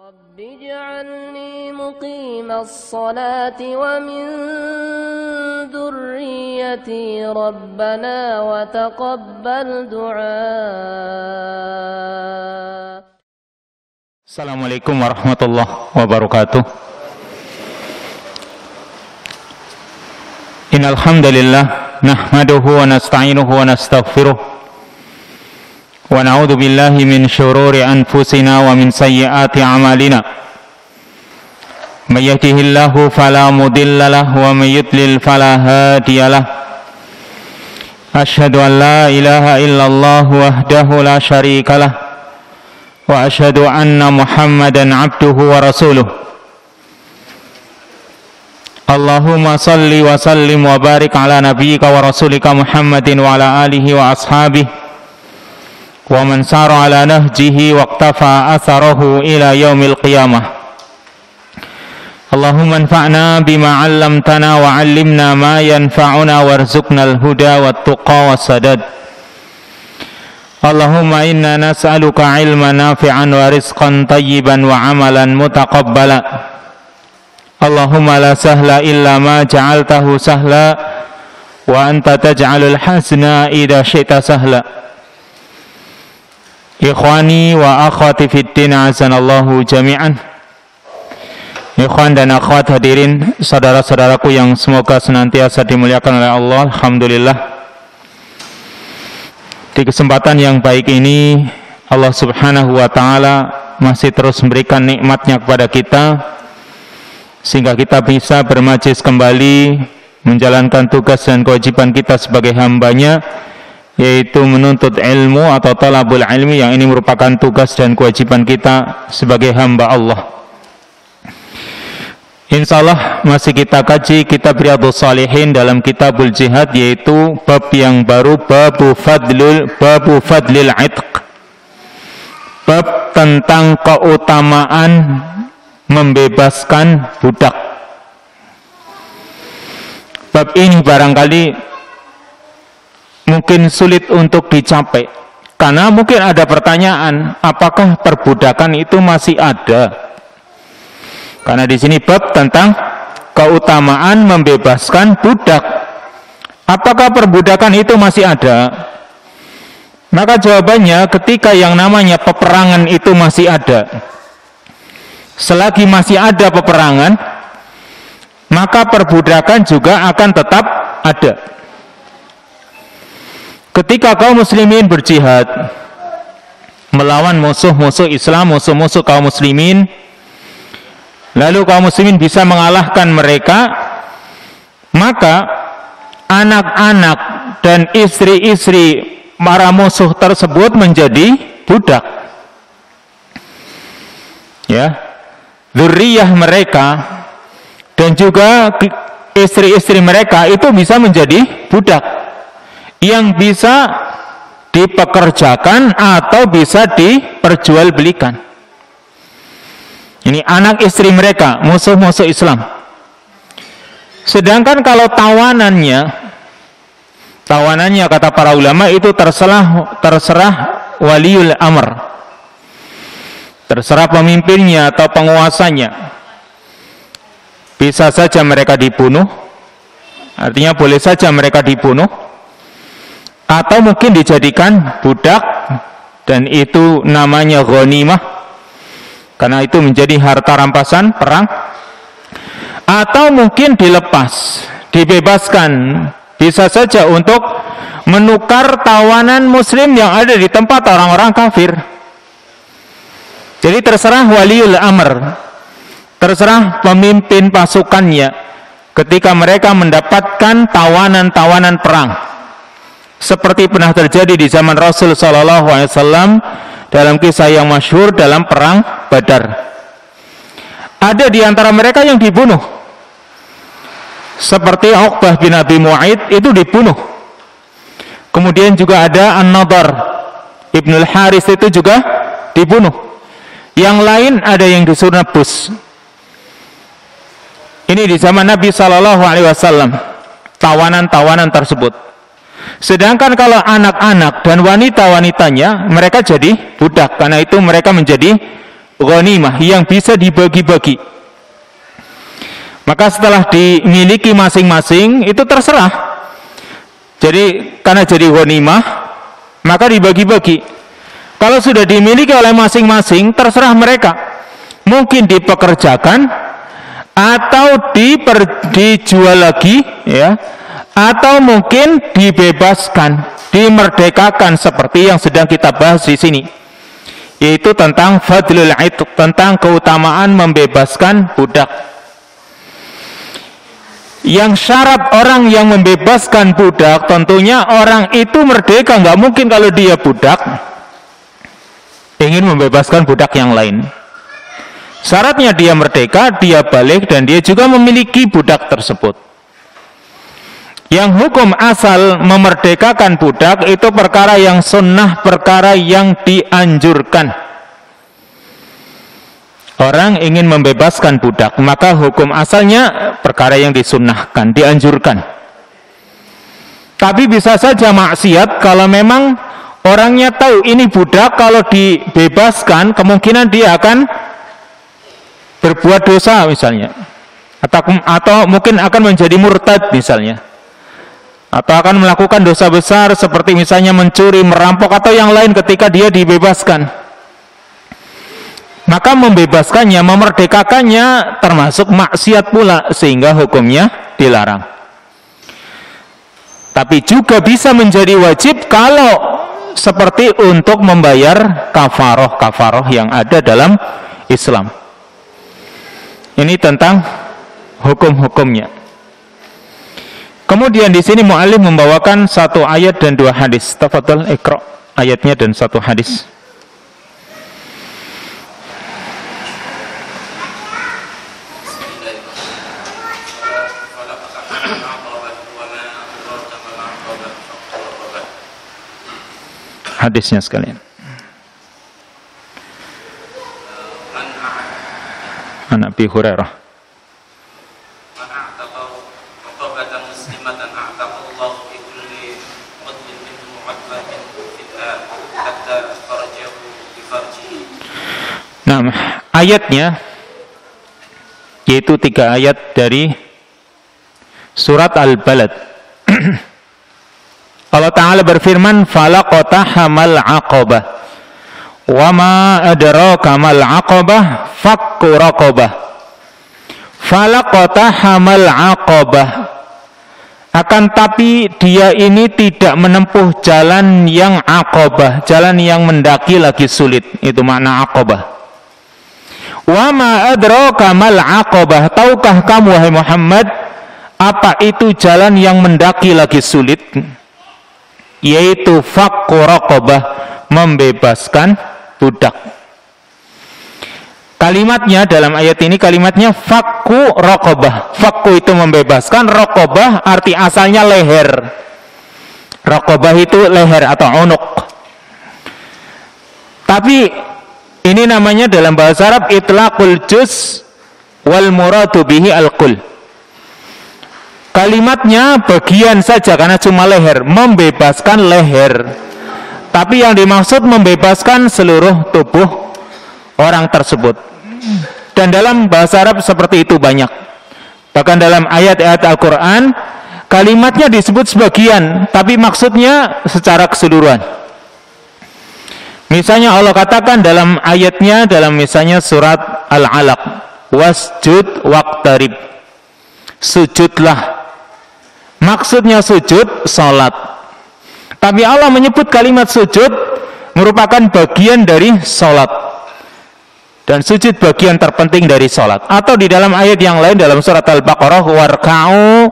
رب اجعلني مقيم الصلاة ومن ذريتي ربنا وتقبل دعاء. Assalamualaikum warahmatullahi wabarakatuh. Innal hamdalillah nahmaduhu wa nasta'inuhu wa nastaghfiruh wa na'udzu billahi min shururi anfusina wa min sayyiati a'malina. May yahdihillahu fala mudilla lahu wa may yudlil fala hadiya lahu. Asyhadu an la ilaha illallah wahdahu la syarika lahu wa asyhadu anna Muhammadan abduhu wa rasuluh. Allahumma salli wa sallim wa barik ala nabiyyika wa rasulika Muhammadin wa ala alihi wa ashabihi wa man sara ala nahjihi wa iqtafa atharahu ila yaumil qiyamah. Allahumma anfa'na bima 'allamtana wa 'allimna ma yanfa'una warzuqnal huda wat tuqa wassadad. Allahumma inna nas'aluka 'ilman nafi'an wa rizqan tayyiban wa 'amalan mutaqabbala. Allahumma la sahla illa ma ja'altahu sahla wa anta taj'alul hazna idza syi'ta sahla. Ikhwani wa akhwati fid din azanallahu jami'an. Ikhwan dan akhwat hadirin, saudara-saudaraku yang semoga senantiasa dimuliakan oleh Allah. Alhamdulillah, di kesempatan yang baik ini Allah subhanahu wa ta'ala masih terus memberikan nikmatnya kepada kita sehingga kita bisa bermajlis kembali menjalankan tugas dan kewajiban kita sebagai hambanya, yaitu menuntut ilmu atau talabul ilmi, yang ini merupakan tugas dan kewajiban kita sebagai hamba Allah. Insyaallah masih kita kaji kitab Riyadhus Shalihin dalam kitabul jihad, yaitu bab yang baru, babu fadlil itq, bab tentang keutamaan membebaskan budak. Bab ini barangkali mungkin sulit untuk dicapai, karena mungkin ada pertanyaan, apakah perbudakan itu masih ada? Karena di sini bab tentang keutamaan membebaskan budak. Apakah perbudakan itu masih ada? Maka jawabannya, ketika yang namanya peperangan itu masih ada, selagi masih ada peperangan, maka perbudakan juga akan tetap ada. Ketika kaum muslimin berjihad melawan musuh-musuh Islam, musuh-musuh kaum muslimin, lalu kaum muslimin bisa mengalahkan mereka, maka anak-anak dan istri-istri para musuh tersebut menjadi budak. Ya, dzurriyyah mereka dan juga istri-istri mereka itu bisa menjadi budak yang bisa dipekerjakan atau bisa diperjualbelikan. Ini anak istri mereka, musuh-musuh Islam. Sedangkan kalau tawanannya kata para ulama itu terserah waliul amr, terserah pemimpinnya atau penguasanya. Bisa saja mereka dibunuh, artinya boleh saja mereka dibunuh, atau mungkin dijadikan budak, dan itu namanya ghanimah, karena itu menjadi harta rampasan perang. Atau mungkin dilepas, dibebaskan, bisa saja untuk menukar tawanan muslim yang ada di tempat orang-orang kafir. Jadi terserah waliul amr, terserah pemimpin pasukannya ketika mereka mendapatkan tawanan-tawanan perang. Seperti pernah terjadi di zaman Rasul sallallahu alaihi wasallam dalam kisah yang masyhur dalam perang Badar. Ada di antara mereka yang dibunuh. Seperti Uqbah bin Abi Mu'aid itu dibunuh. Kemudian juga ada An-Nadhr Ibnul Haris itu juga dibunuh. Yang lain ada yang disuruh nebus. Ini di zaman Nabi sallallahu alaihi wasallam, tawanan-tawanan tersebut. Sedangkan kalau anak-anak dan wanita-wanitanya, mereka jadi budak, karena itu mereka menjadi ghanimah yang bisa dibagi-bagi. Maka setelah dimiliki masing-masing itu terserah. Jadi karena jadi ghanimah maka dibagi-bagi. Kalau sudah dimiliki oleh masing-masing terserah mereka. Mungkin dipekerjakan atau dijual lagi ya, atau mungkin dibebaskan, dimerdekakan seperti yang sedang kita bahas di sini. Yaitu tentang fadlul aitq, tentang keutamaan membebaskan budak. Yang syarat orang yang membebaskan budak, tentunya orang itu merdeka, nggak mungkin kalau dia budak ingin membebaskan budak yang lain. Syaratnya dia merdeka, dia balik, dan dia juga memiliki budak tersebut. Yang hukum asal memerdekakan budak itu perkara yang sunnah, perkara yang dianjurkan. Orang ingin membebaskan budak, maka hukum asalnya perkara yang disunnahkan, dianjurkan. Tapi bisa saja maksiat kalau memang orangnya tahu ini budak, kalau dibebaskan kemungkinan dia akan berbuat dosa misalnya, atau mungkin akan menjadi murtad misalnya, atau akan melakukan dosa besar seperti misalnya mencuri, merampok atau yang lain ketika dia dibebaskan. Maka membebaskannya, memerdekakannya termasuk maksiat pula, sehingga hukumnya dilarang. Tapi juga bisa menjadi wajib kalau seperti untuk membayar kafaroh yang ada dalam Islam. Ini tentang hukum-hukumnya. Kemudian di sini mu'allif membawakan satu ayat dan dua hadis. Tafadhal iqra ayatnya dan satu hadis. Hadisnya sekalian. An Abi Hurairah. Nah, ayatnya yaitu 3 ayat dari surat Al-Balad. Allah Ta'ala berfirman, falaqatahamal aqabah wa ma adraka mal aqabah fakku raqabah. Falaqatahamal aqabah, akan tapi dia ini tidak menempuh jalan yang aqabah, jalan yang mendaki lagi sulit. Itu makna aqabah. Wa ma adraka mal aqabah, tahukah kamu wahai Muhammad apa itu jalan yang mendaki lagi sulit? Yaitu fakku raqabah, membebaskan budak. Kalimatnya dalam ayat ini kalimatnya fakku raqabah. Fakku itu membebaskan, raqabah arti asalnya leher. Raqabah itu leher atau unuq. Tapi ini namanya dalam bahasa Arab itlaqul juz wal muradu bihi al-qul. Kalimatnya bagian saja karena cuma leher, membebaskan leher. Tapi yang dimaksud membebaskan seluruh tubuh orang tersebut. Dan dalam bahasa Arab seperti itu banyak. Bahkan dalam ayat-ayat Al-Quran kalimatnya disebut sebagian, tapi maksudnya secara keseluruhan. Misalnya Allah katakan dalam ayatnya, dalam misalnya surat Al-Alaq, wasjud waqtarib, sujudlah. Maksudnya sujud, salat. Tapi Allah menyebut kalimat sujud merupakan bagian dari salat. Dan sujud bagian terpenting dari salat. Atau di dalam ayat yang lain dalam surat Al-Baqarah, warka'u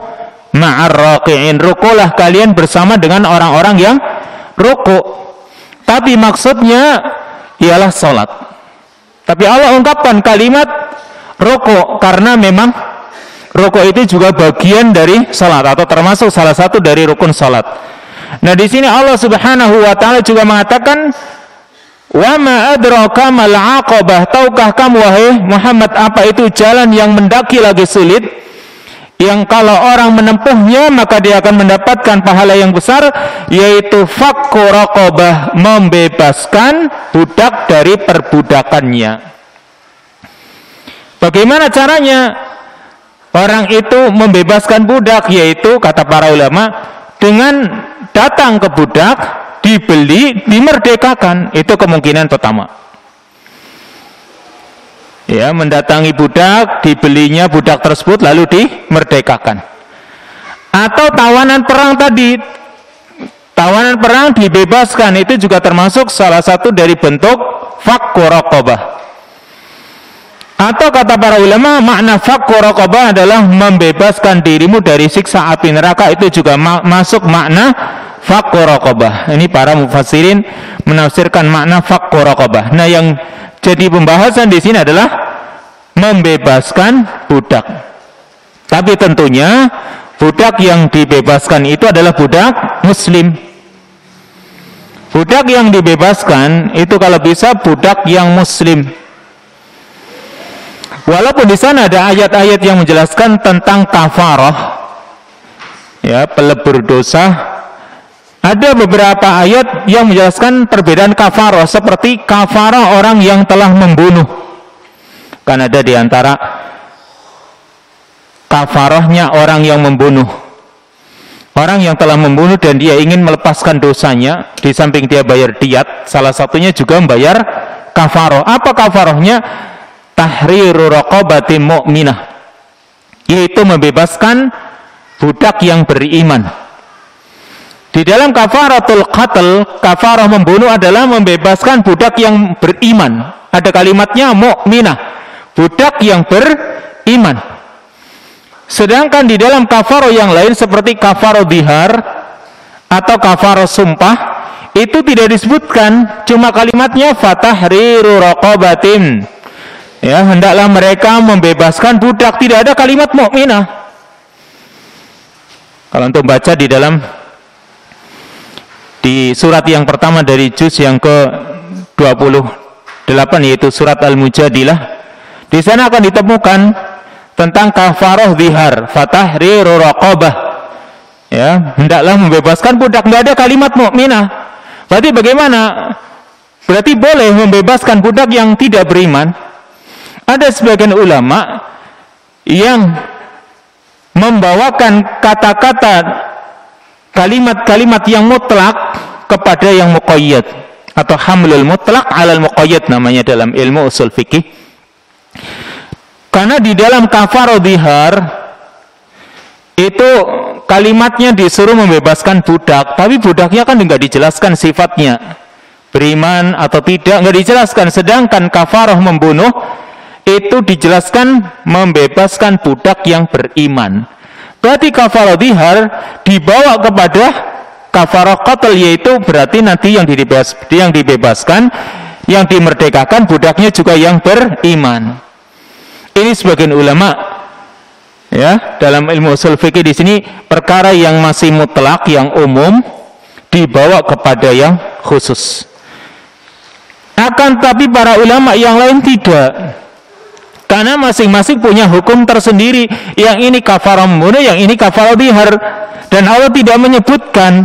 ma'ar raqi'in, rukulah kalian bersama dengan orang-orang yang ruku'. Tapi maksudnya ialah salat. Tapi Allah ungkapkan kalimat ruku' karena memang ruku' itu juga bagian dari salat atau termasuk salah satu dari rukun salat. Nah, di sini Allah Subhanahu wa taala juga mengatakan, "Wa ma adraka mal aqabah." Tahukah kamu wahai Muhammad apa itu jalan yang mendaki lagi sulit? Yang kalau orang menempuhnya maka dia akan mendapatkan pahala yang besar, yaitu fakku raqabah, membebaskan budak dari perbudakannya. Bagaimana caranya orang itu membebaskan budak? Yaitu kata para ulama, dengan datang ke budak, dibeli, dimerdekakan. Itu kemungkinan pertama. Ya, mendatangi budak, dibelinya budak tersebut lalu dimerdekakan. Atau tawanan perang tadi, tawanan perang dibebaskan, itu juga termasuk salah satu dari bentuk fakku raqabah. Atau kata para ulama, makna fakku raqabah adalah membebaskan dirimu dari siksa api neraka, itu juga masuk makna fakku raqabah. Ini para mufassirin menafsirkan makna fakku raqabah. Nah, yang jadi pembahasan di sini adalah membebaskan budak. Tapi tentunya budak yang dibebaskan itu adalah budak muslim. Budak yang dibebaskan itu kalau bisa budak yang muslim. Walaupun di sana ada ayat-ayat yang menjelaskan tentang kafarah, ya, pelebur dosa. Ada beberapa ayat yang menjelaskan perbedaan kafarah, seperti kafarah orang yang telah membunuh. Kan ada di antara kafarahnya orang yang membunuh. Orang yang telah membunuh dan dia ingin melepaskan dosanya, di samping dia bayar diyat, salah satunya juga membayar kafarah. Apa kafarahnya? Tahriru raqabatin mu'minah, yaitu membebaskan budak yang beriman. Di dalam kafaratul qatl, kafarah membunuh adalah membebaskan budak yang beriman. Ada kalimatnya mu'minah, budak yang beriman. Sedangkan di dalam kafarah yang lain seperti kafarah dihar atau kafarah sumpah, itu tidak disebutkan, cuma kalimatnya fatahriru raqabatin. Ya, hendaklah mereka membebaskan budak, tidak ada kalimat mukminah. Kalau untuk baca di dalam di surat yang pertama dari juz yang ke-28, yaitu surat Al-Mujadilah, di sana akan ditemukan tentang kafarah zihar, fatahriru raqabah. Ya, hendaklah membebaskan budak, tidak ada kalimat mukminah. Berarti bagaimana? Berarti boleh membebaskan budak yang tidak beriman. Ada sebagian ulama yang membawakan kata-kata kalimat-kalimat yang mutlak kepada yang muqayyad, atau hamlul mutlak alal muqayyad namanya dalam ilmu usul fikih. Karena di dalam kafarah dihar itu kalimatnya disuruh membebaskan budak, tapi budaknya kan tidak dijelaskan sifatnya, beriman atau tidak, nggak dijelaskan. Sedangkan kafarah membunuh itu dijelaskan membebaskan budak yang beriman. Berarti kafarah dihar dibawa kepada kafarah qatl, yaitu berarti nanti yang dibebaskan, yang dimerdekakan budaknya juga yang beriman. Ini sebagian ulama, ya, dalam ilmu usul fikih di sini perkara yang masih mutlak, yang umum dibawa kepada yang khusus. Akan tapi para ulama yang lain tidak. Karena masing-masing punya hukum tersendiri. Yang ini kafarah membunuh, yang ini kafarah dihar. Dan Allah tidak menyebutkan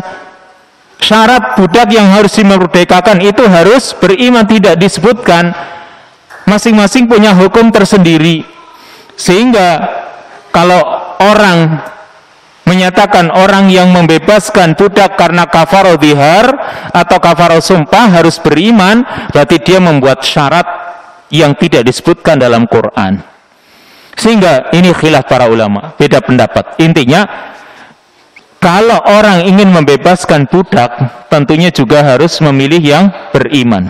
syarat budak yang harus dimerdekakan itu harus beriman, tidak disebutkan. Masing-masing punya hukum tersendiri. Sehingga kalau orang menyatakan orang yang membebaskan budak karena kafarah dihar atau kafarah sumpah harus beriman, berarti dia membuat syarat yang tidak disebutkan dalam Quran. Sehingga ini khilaf para ulama, beda pendapat. Intinya, kalau orang ingin membebaskan budak, tentunya juga harus memilih yang beriman.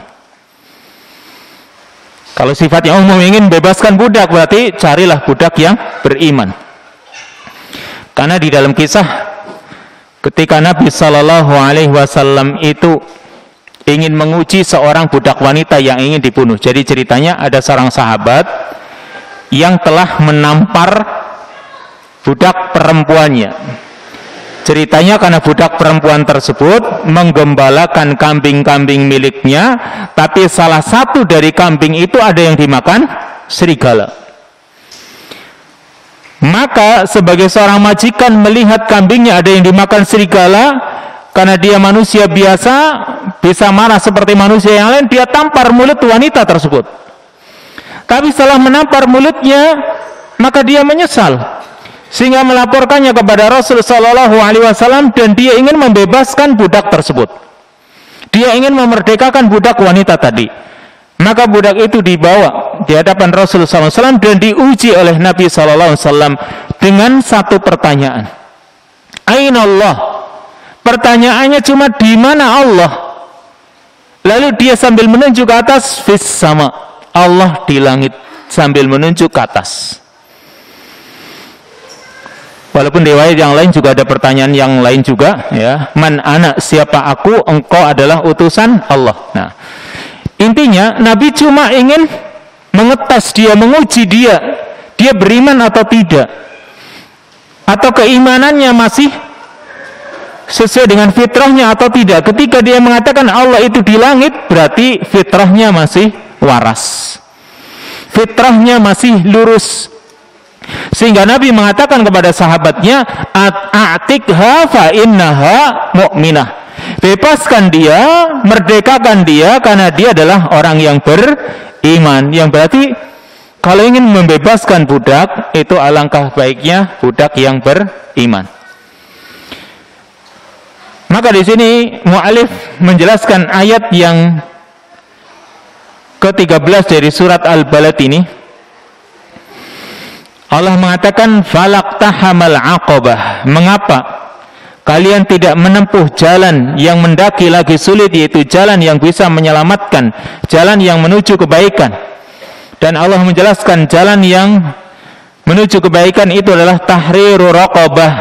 Kalau sifatnya umum ingin membebaskan budak, berarti carilah budak yang beriman. Karena di dalam kisah ketika Nabi SAW itu ingin menguji seorang budak wanita yang ingin dibunuh. Jadi ceritanya ada seorang sahabat yang telah menampar budak perempuannya. Ceritanya karena budak perempuan tersebut menggembalakan kambing-kambing miliknya, tapi salah satu dari kambing itu ada yang dimakan serigala. Maka sebagai seorang majikan melihat kambingnya ada yang dimakan serigala, karena dia manusia biasa, bisa marah seperti manusia yang lain, dia tampar mulut wanita tersebut. Tapi setelah menampar mulutnya, maka dia menyesal, sehingga melaporkannya kepada Rasul Shallallahu Alaihi Wasallam, dan dia ingin membebaskan budak tersebut. Dia ingin memerdekakan budak wanita tadi. Maka budak itu dibawa di hadapan Rasul Sallallahu Alaihi Wasallam dan diuji oleh Nabi Sallallahu Alaihi Wasallam dengan satu pertanyaan. Aina Allah? Pertanyaannya cuma di mana Allah? Lalu dia sambil menunjuk ke atas, fis sama. Allah di langit, sambil menunjuk ke atas. Walaupun di riwayat yang lain juga ada pertanyaan yang lain juga, ya. Man ana, siapa aku? Engkau adalah utusan Allah. Nah, intinya Nabi cuma ingin mengetes dia, menguji dia beriman atau tidak, atau keimanannya masih sesuai dengan fitrahnya atau tidak. Ketika dia mengatakan Allah itu di langit, berarti fitrahnya masih waras, fitrahnya masih lurus. Sehingga Nabi mengatakan kepada sahabatnya, a'tikha fa innaha mu'minah. Bebaskan dia, merdekakan dia, karena dia adalah orang yang beriman. Yang berarti kalau ingin membebaskan budak, itu alangkah baiknya budak yang beriman. Maka di sini mu'alif menjelaskan ayat yang ke-13 dari surat Al-Balad ini. Allah mengatakan falaqtahamal aqabah. Mengapa kalian tidak menempuh jalan yang mendaki lagi sulit, yaitu jalan yang bisa menyelamatkan, jalan yang menuju kebaikan. Dan Allah menjelaskan jalan yang menuju kebaikan itu adalah tahriru raqabah,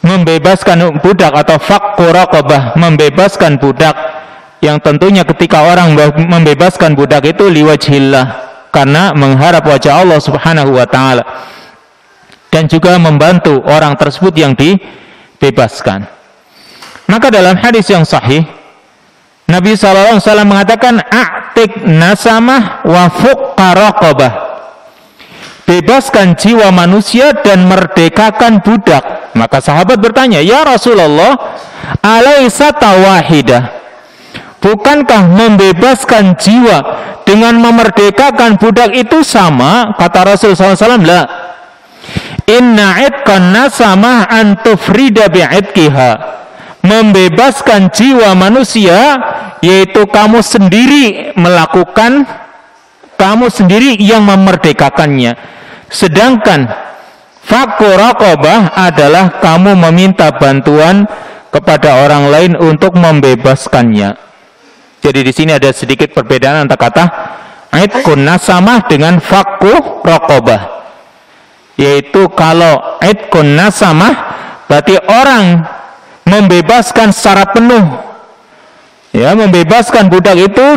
membebaskan budak, atau fakku raqabah, membebaskan budak. Yang tentunya ketika orang membebaskan budak itu liwajhillah, karena mengharap wajah Allah Subhanahu wa ta'ala, dan juga membantu orang tersebut yang dibebaskan. Maka dalam hadis yang sahih, Nabi SAW mengatakan a'tik nasamah wa fuqqa raqabah. Bebaskan jiwa manusia dan merdekakan budak. Maka sahabat bertanya, ya Rasulullah, alaisa tawahidah? Bukankah membebaskan jiwa dengan memerdekakan budak itu sama? Kata Rasulullah SAW, la. Inna idqan nasamah antufrida bi'idkiha. Membebaskan jiwa manusia, yaitu kamu sendiri melakukan, kamu sendiri yang memerdekakannya. Sedangkan fakku raqabah adalah kamu meminta bantuan kepada orang lain untuk membebaskannya. Jadi di sini ada sedikit perbedaan antara kata idqun nasamah dengan fakku raqabah. Yaitu kalau idqun nasamah berarti orang membebaskan secara penuh, ya, membebaskan budak itu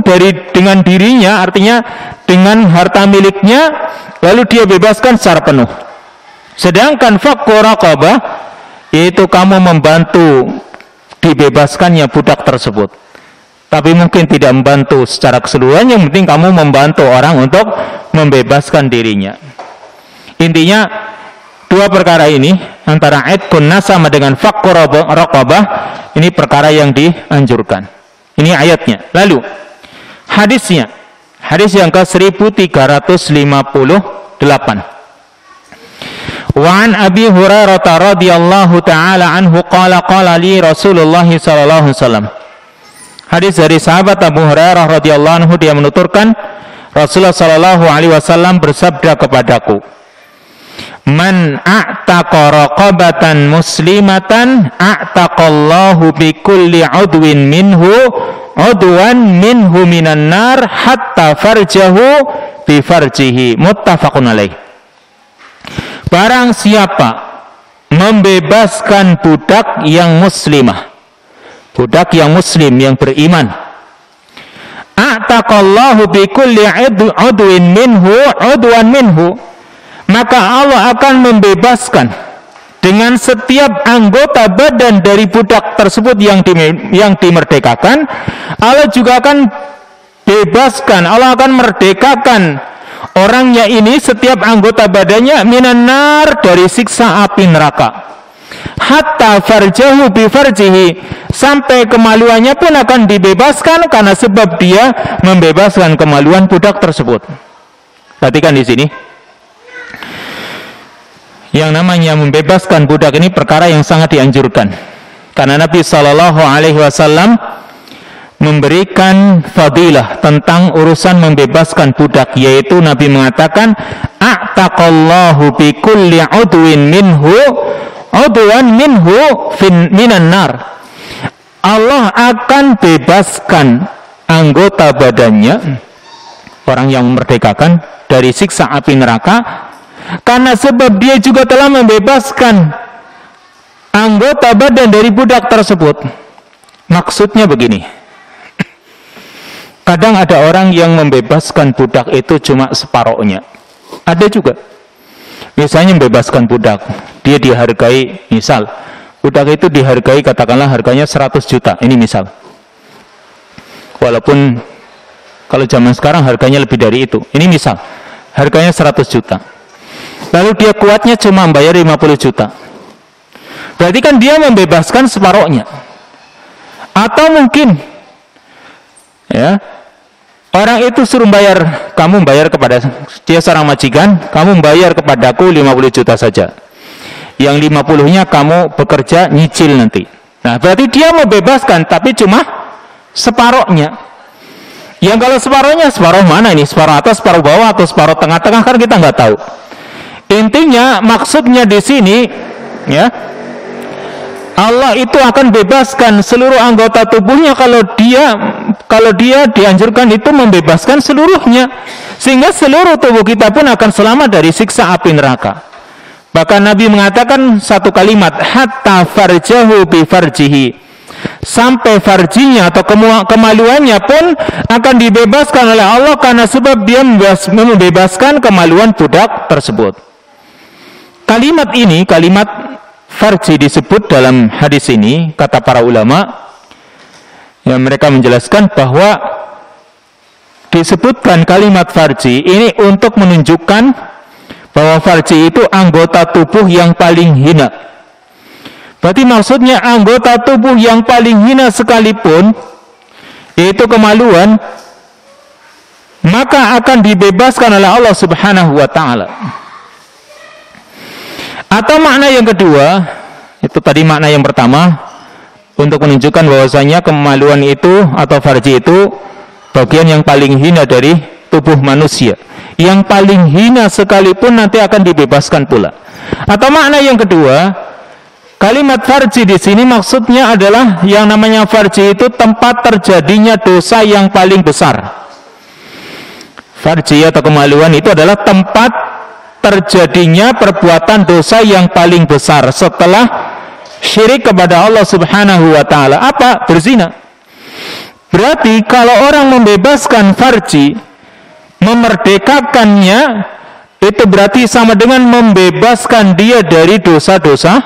dengan dirinya, artinya dengan harta miliknya, lalu dia bebaskan secara penuh. Sedangkan fakku raqabah yaitu kamu membantu dibebaskannya budak tersebut, tapi mungkin tidak membantu secara keseluruhan. Yang penting kamu membantu orang untuk membebaskan dirinya. Intinya dua perkara ini, antara idqun nasamah dengan fakku raqabah, ini perkara yang dianjurkan. Ini ayatnya. Lalu hadisnya, hadis yang ke-1358. Wa an Abi Hurairah radhiyallahu taala anhu qala qala li Rasulullah sallallahu alaihi wasallam. Hadis dari sahabat Abu Hurairah radhiyallahu anhu, dia menuturkan Rasulullah sallallahu alaihi wasallam bersabda kepadaku, man a'taqa raqabatan muslimatan a'taqallahu bi kulli udwin minhu udwan minhu minan nar hatta farjahu bi farjihi. Muttafaqun alaih. Barang siapa membebaskan budak yang muslimah, budak yang muslim yang beriman, a'taqallahu bi kulli udwin minhu udwan minhu, maka Allah akan membebaskan dengan setiap anggota badan dari budak tersebut yang dimerdekakan. Allah juga akan bebaskan, Allah akan merdekakan orangnya ini, setiap anggota badannya, minan nar, dari siksa api neraka. Hatta farjahu bi farjihi, sampai kemaluannya pun akan dibebaskan karena sebab dia membebaskan kemaluan budak tersebut. Perhatikan di sini. Yang namanya membebaskan budak ini perkara yang sangat dianjurkan. Karena Nabi SAW memberikan fadilah tentang urusan membebaskan budak, yaitu Nabi mengatakan, a'taqallahu bi kulli udwin minhu udwan minhu minan nar. Allah akan bebaskan anggota badannya, orang yang memerdekakan, dari siksa api neraka, karena sebab dia juga telah membebaskan anggota badan dari budak tersebut. Maksudnya begini, kadang ada orang yang membebaskan budak itu cuma separohnya. Ada juga, misalnya membebaskan budak, dia dihargai, misal budak itu dihargai, katakanlah harganya 100 juta, ini misal. Walaupun kalau zaman sekarang harganya lebih dari itu, ini misal harganya 100 juta. Lalu dia kuatnya cuma membayar 50 juta. Berarti kan dia membebaskan separohnya. Atau mungkin ya, orang itu suruh bayar, kamu bayar kepada dia seorang majikan, kamu bayar kepadaku 50 juta saja. Yang 50-nya kamu bekerja nyicil nanti. Nah, berarti dia membebaskan tapi cuma separohnya. Yang kalau separohnya, separoh mana ini? Separoh atas, separuh bawah, atau separuh tengah-tengah, kan kita nggak tahu. Intinya maksudnya di sini ya, Allah itu akan bebaskan seluruh anggota tubuhnya kalau dia dianjurkan itu membebaskan seluruhnya, sehingga seluruh tubuh kita pun akan selamat dari siksa api neraka. Bahkan Nabi mengatakan satu kalimat, hatta farjahu bi farjihi, sampai farjinya atau kemaluannya pun akan dibebaskan oleh Allah karena sebab dia membebaskan kemaluan budak tersebut. Kalimat ini, kalimat farji disebut dalam hadis ini, kata para ulama, yang mereka menjelaskan bahwa disebutkan kalimat farji ini untuk menunjukkan bahwa farji itu anggota tubuh yang paling hina. Berarti maksudnya anggota tubuh yang paling hina sekalipun, yaitu kemaluan, maka akan dibebaskan oleh Allah Subhanahu wa ta'ala. Atau makna yang kedua, itu tadi makna yang pertama, untuk menunjukkan bahwasanya kemaluan itu atau farji itu bagian yang paling hina dari tubuh manusia. Yang paling hina sekalipun nanti akan dibebaskan pula. Atau makna yang kedua, kalimat farji di sini maksudnya adalah yang namanya farji itu tempat terjadinya dosa yang paling besar. Farji atau kemaluan itu adalah tempat terjadinya perbuatan dosa yang paling besar setelah syirik kepada Allah Subhanahu wa ta'ala. Apa? Berzina. Berarti kalau orang membebaskan farji, memerdekakannya, itu berarti sama dengan membebaskan dia dari dosa-dosa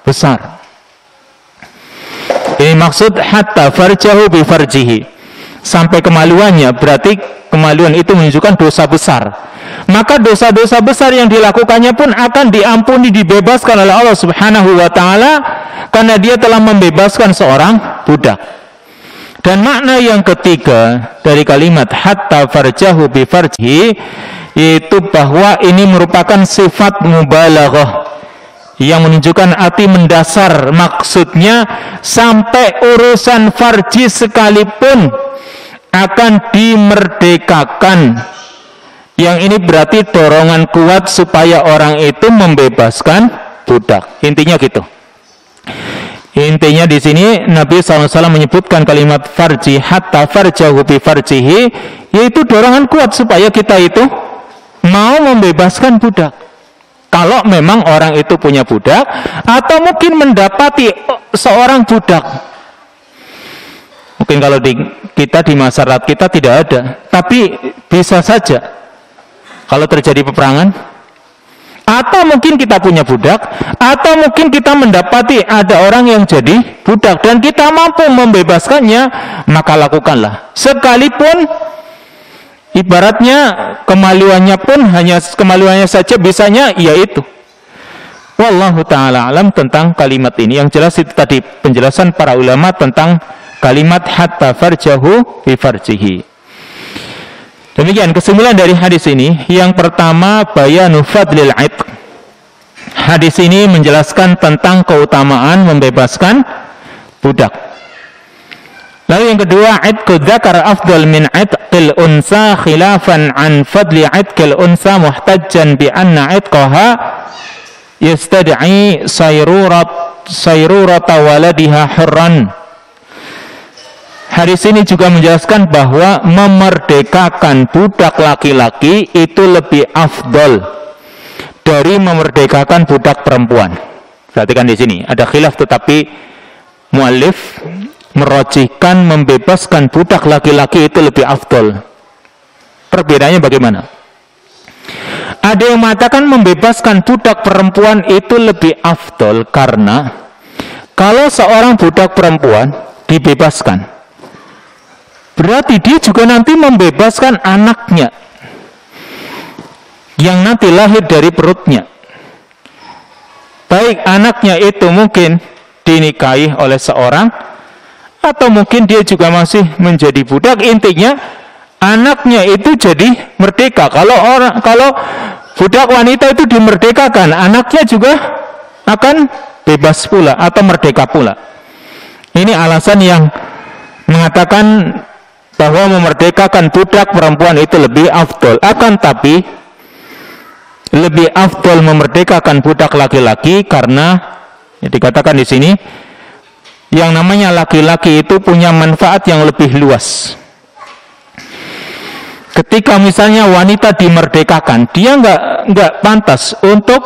besar. Ini maksud hatta farjahu bi farjihi, sampai kemaluannya, berarti kemaluan itu menunjukkan dosa besar. Maka dosa-dosa besar yang dilakukannya pun akan diampuni, dibebaskan oleh Allah Subhanahu wa ta'ala, karena dia telah membebaskan seorang budak. Dan makna yang ketiga dari kalimat hatta farjahu bi farjihi, yaitu bahwa ini merupakan sifat mubalaghah yang menunjukkan arti mendasar. Maksudnya sampai urusan farji sekalipun akan dimerdekakan. Yang ini berarti dorongan kuat supaya orang itu membebaskan budak. Intinya gitu. Intinya di sini Nabi SAW menyebutkan kalimat farji hatta farjahu bi farjihi, yaitu dorongan kuat supaya kita itu mau membebaskan budak. Kalau memang orang itu punya budak, atau mungkin mendapati seorang budak. Mungkin kalau kita di masyarakat kita tidak ada, tapi bisa saja kalau terjadi peperangan, atau mungkin kita punya budak, atau mungkin kita mendapati ada orang yang jadi budak dan kita mampu membebaskannya, maka lakukanlah. Sekalipun ibaratnya kemaluannya pun hanya kemaluannya saja, bisanya yaitu. Wallahu ta'ala alam tentang kalimat ini. Yang jelas itu tadi penjelasan para ulama tentang kalimat hatta farjahu bi farjihi. Demikian kesimpulan dari hadis ini. Yang pertama, bayanu fadlil itq. Hadis ini menjelaskan tentang keutamaan membebaskan budak. Lalu yang kedua, itqu dzakar afdal min itqil unsa khilafan an fadli itqil unsa muhtajjan bi anna itqaha yastad'i sayrurata waladiha hurran. Hadis ini juga menjelaskan bahwa memerdekakan budak laki-laki itu lebih afdal dari memerdekakan budak perempuan. Perhatikan di sini ada khilaf, tetapi muallif merojihkan membebaskan budak laki-laki itu lebih afdal. Perbedaannya bagaimana? Ada yang mengatakan membebaskan budak perempuan itu lebih afdal karena kalau seorang budak perempuan dibebaskan, berarti dia juga nanti membebaskan anaknya yang nanti lahir dari perutnya. Baik anaknya itu mungkin dinikahi oleh seorang, atau mungkin dia juga masih menjadi budak. Intinya anaknya itu jadi merdeka. Kalau budak wanita itu dimerdekakan, anaknya juga akan bebas pula atau merdeka pula. Ini alasan yang mengatakan bahwa memerdekakan budak perempuan itu lebih afdol. Akan tapi lebih afdol memerdekakan budak laki-laki karena dikatakan di sini yang namanya laki-laki itu punya manfaat yang lebih luas. Ketika misalnya wanita dimerdekakan, dia nggak pantas untuk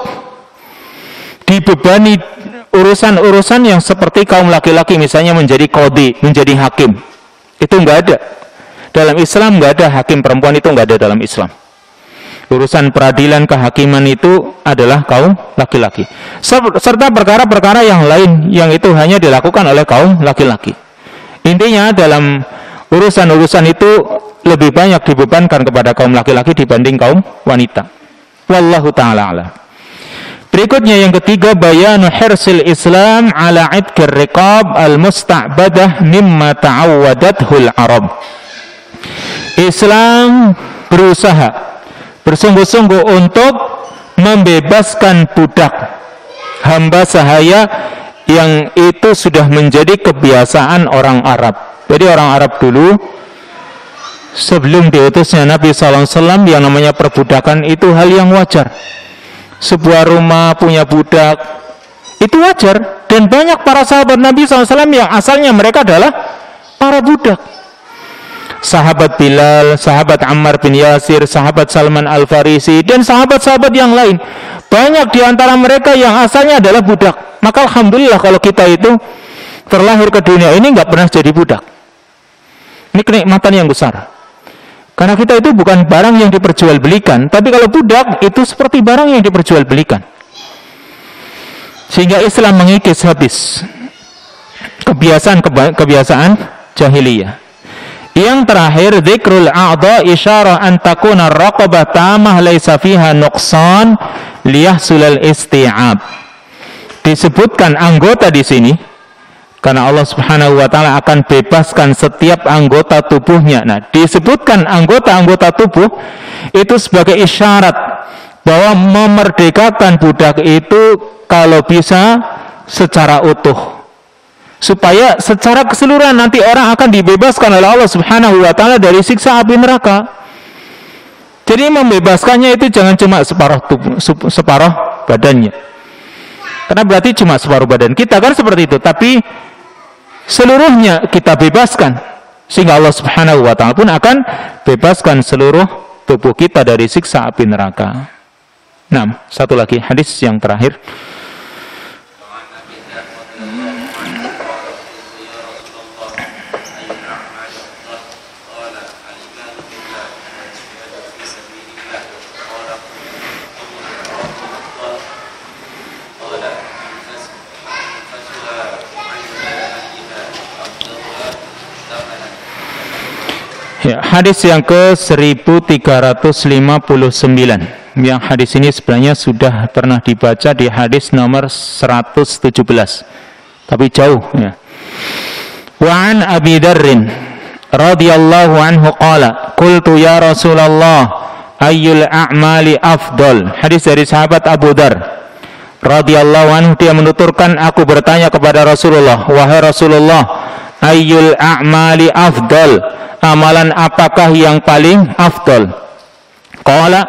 dibebani urusan-urusan yang seperti kaum laki-laki, misalnya menjadi qadhi, menjadi hakim. Itu nggak ada. Dalam Islam nggak ada hakim perempuan, itu nggak ada dalam Islam. Urusan peradilan kehakiman itu adalah kaum laki-laki. Serta perkara-perkara yang lain yang itu hanya dilakukan oleh kaum laki-laki. Intinya dalam urusan-urusan itu lebih banyak dibebankan kepada kaum laki-laki dibanding kaum wanita. Wallahu ta'ala a'lam. Berikutnya yang ketiga, bayanu hirsil Islam ala idkir riqab al-musta'badah mimma ta'awwadathul Arab. Islam berusaha bersungguh-sungguh untuk membebaskan budak hamba sahaya yang itu sudah menjadi kebiasaan orang Arab. Jadi orang Arab dulu sebelum diutusnya Nabi SAW yang namanya perbudakan itu hal yang wajar. Sebuah rumah punya budak itu wajar, dan banyak para sahabat Nabi SAW yang asalnya mereka adalah para budak. Sahabat Bilal, sahabat Ammar bin Yasir, sahabat Salman Al-Farisi, dan sahabat-sahabat yang lain. Banyak di antara mereka yang asalnya adalah budak. Maka alhamdulillah kalau kita itu terlahir ke dunia ini nggak pernah jadi budak. Ini kenikmatan yang besar. Karena kita itu bukan barang yang diperjualbelikan, tapi kalau budak itu seperti barang yang diperjualbelikan. Sehingga Islam mengikis habis kebiasaan jahiliyah. Yang terakhir, dzikrul a'dha isyarah an takuna raqabah tamah laisa fiha nuqsan liyahsulal isti'ab. Disebutkan anggota di sini karena Allah Subhanahu wa taala akan bebaskan setiap anggota tubuhnya. Nah, disebutkan anggota-anggota tubuh itu sebagai isyarat bahwa memerdekakan budak itu kalau bisa secara utuh, supaya secara keseluruhan nanti orang akan dibebaskan oleh Allah Subhanahu wa taala dari siksa api neraka. Jadi membebaskannya itu jangan cuma separuh badannya. Karena berarti cuma separuh badan kita kan seperti itu, tapi seluruhnya kita bebaskan sehingga Allah Subhanahu wa taala pun akan bebaskan seluruh tubuh kita dari siksa api neraka. Nah, satu lagi hadis yang terakhir. Ya, hadis yang ke-1359. Yang hadis ini sebenarnya sudah pernah dibaca di hadis nomor 117. Tapi jauh ya. Wa an Abi Dzarrin radhiyallahu anhu qala qultu ya Rasulullah ayyul a'mali afdal. Hadis dari sahabat Abu Dzar radhiyallahu anhu, dia menuturkan, aku bertanya kepada Rasulullah, wahai Rasulullah, ayyul a'mali afdal, amalan apakah yang paling afdal? Qala,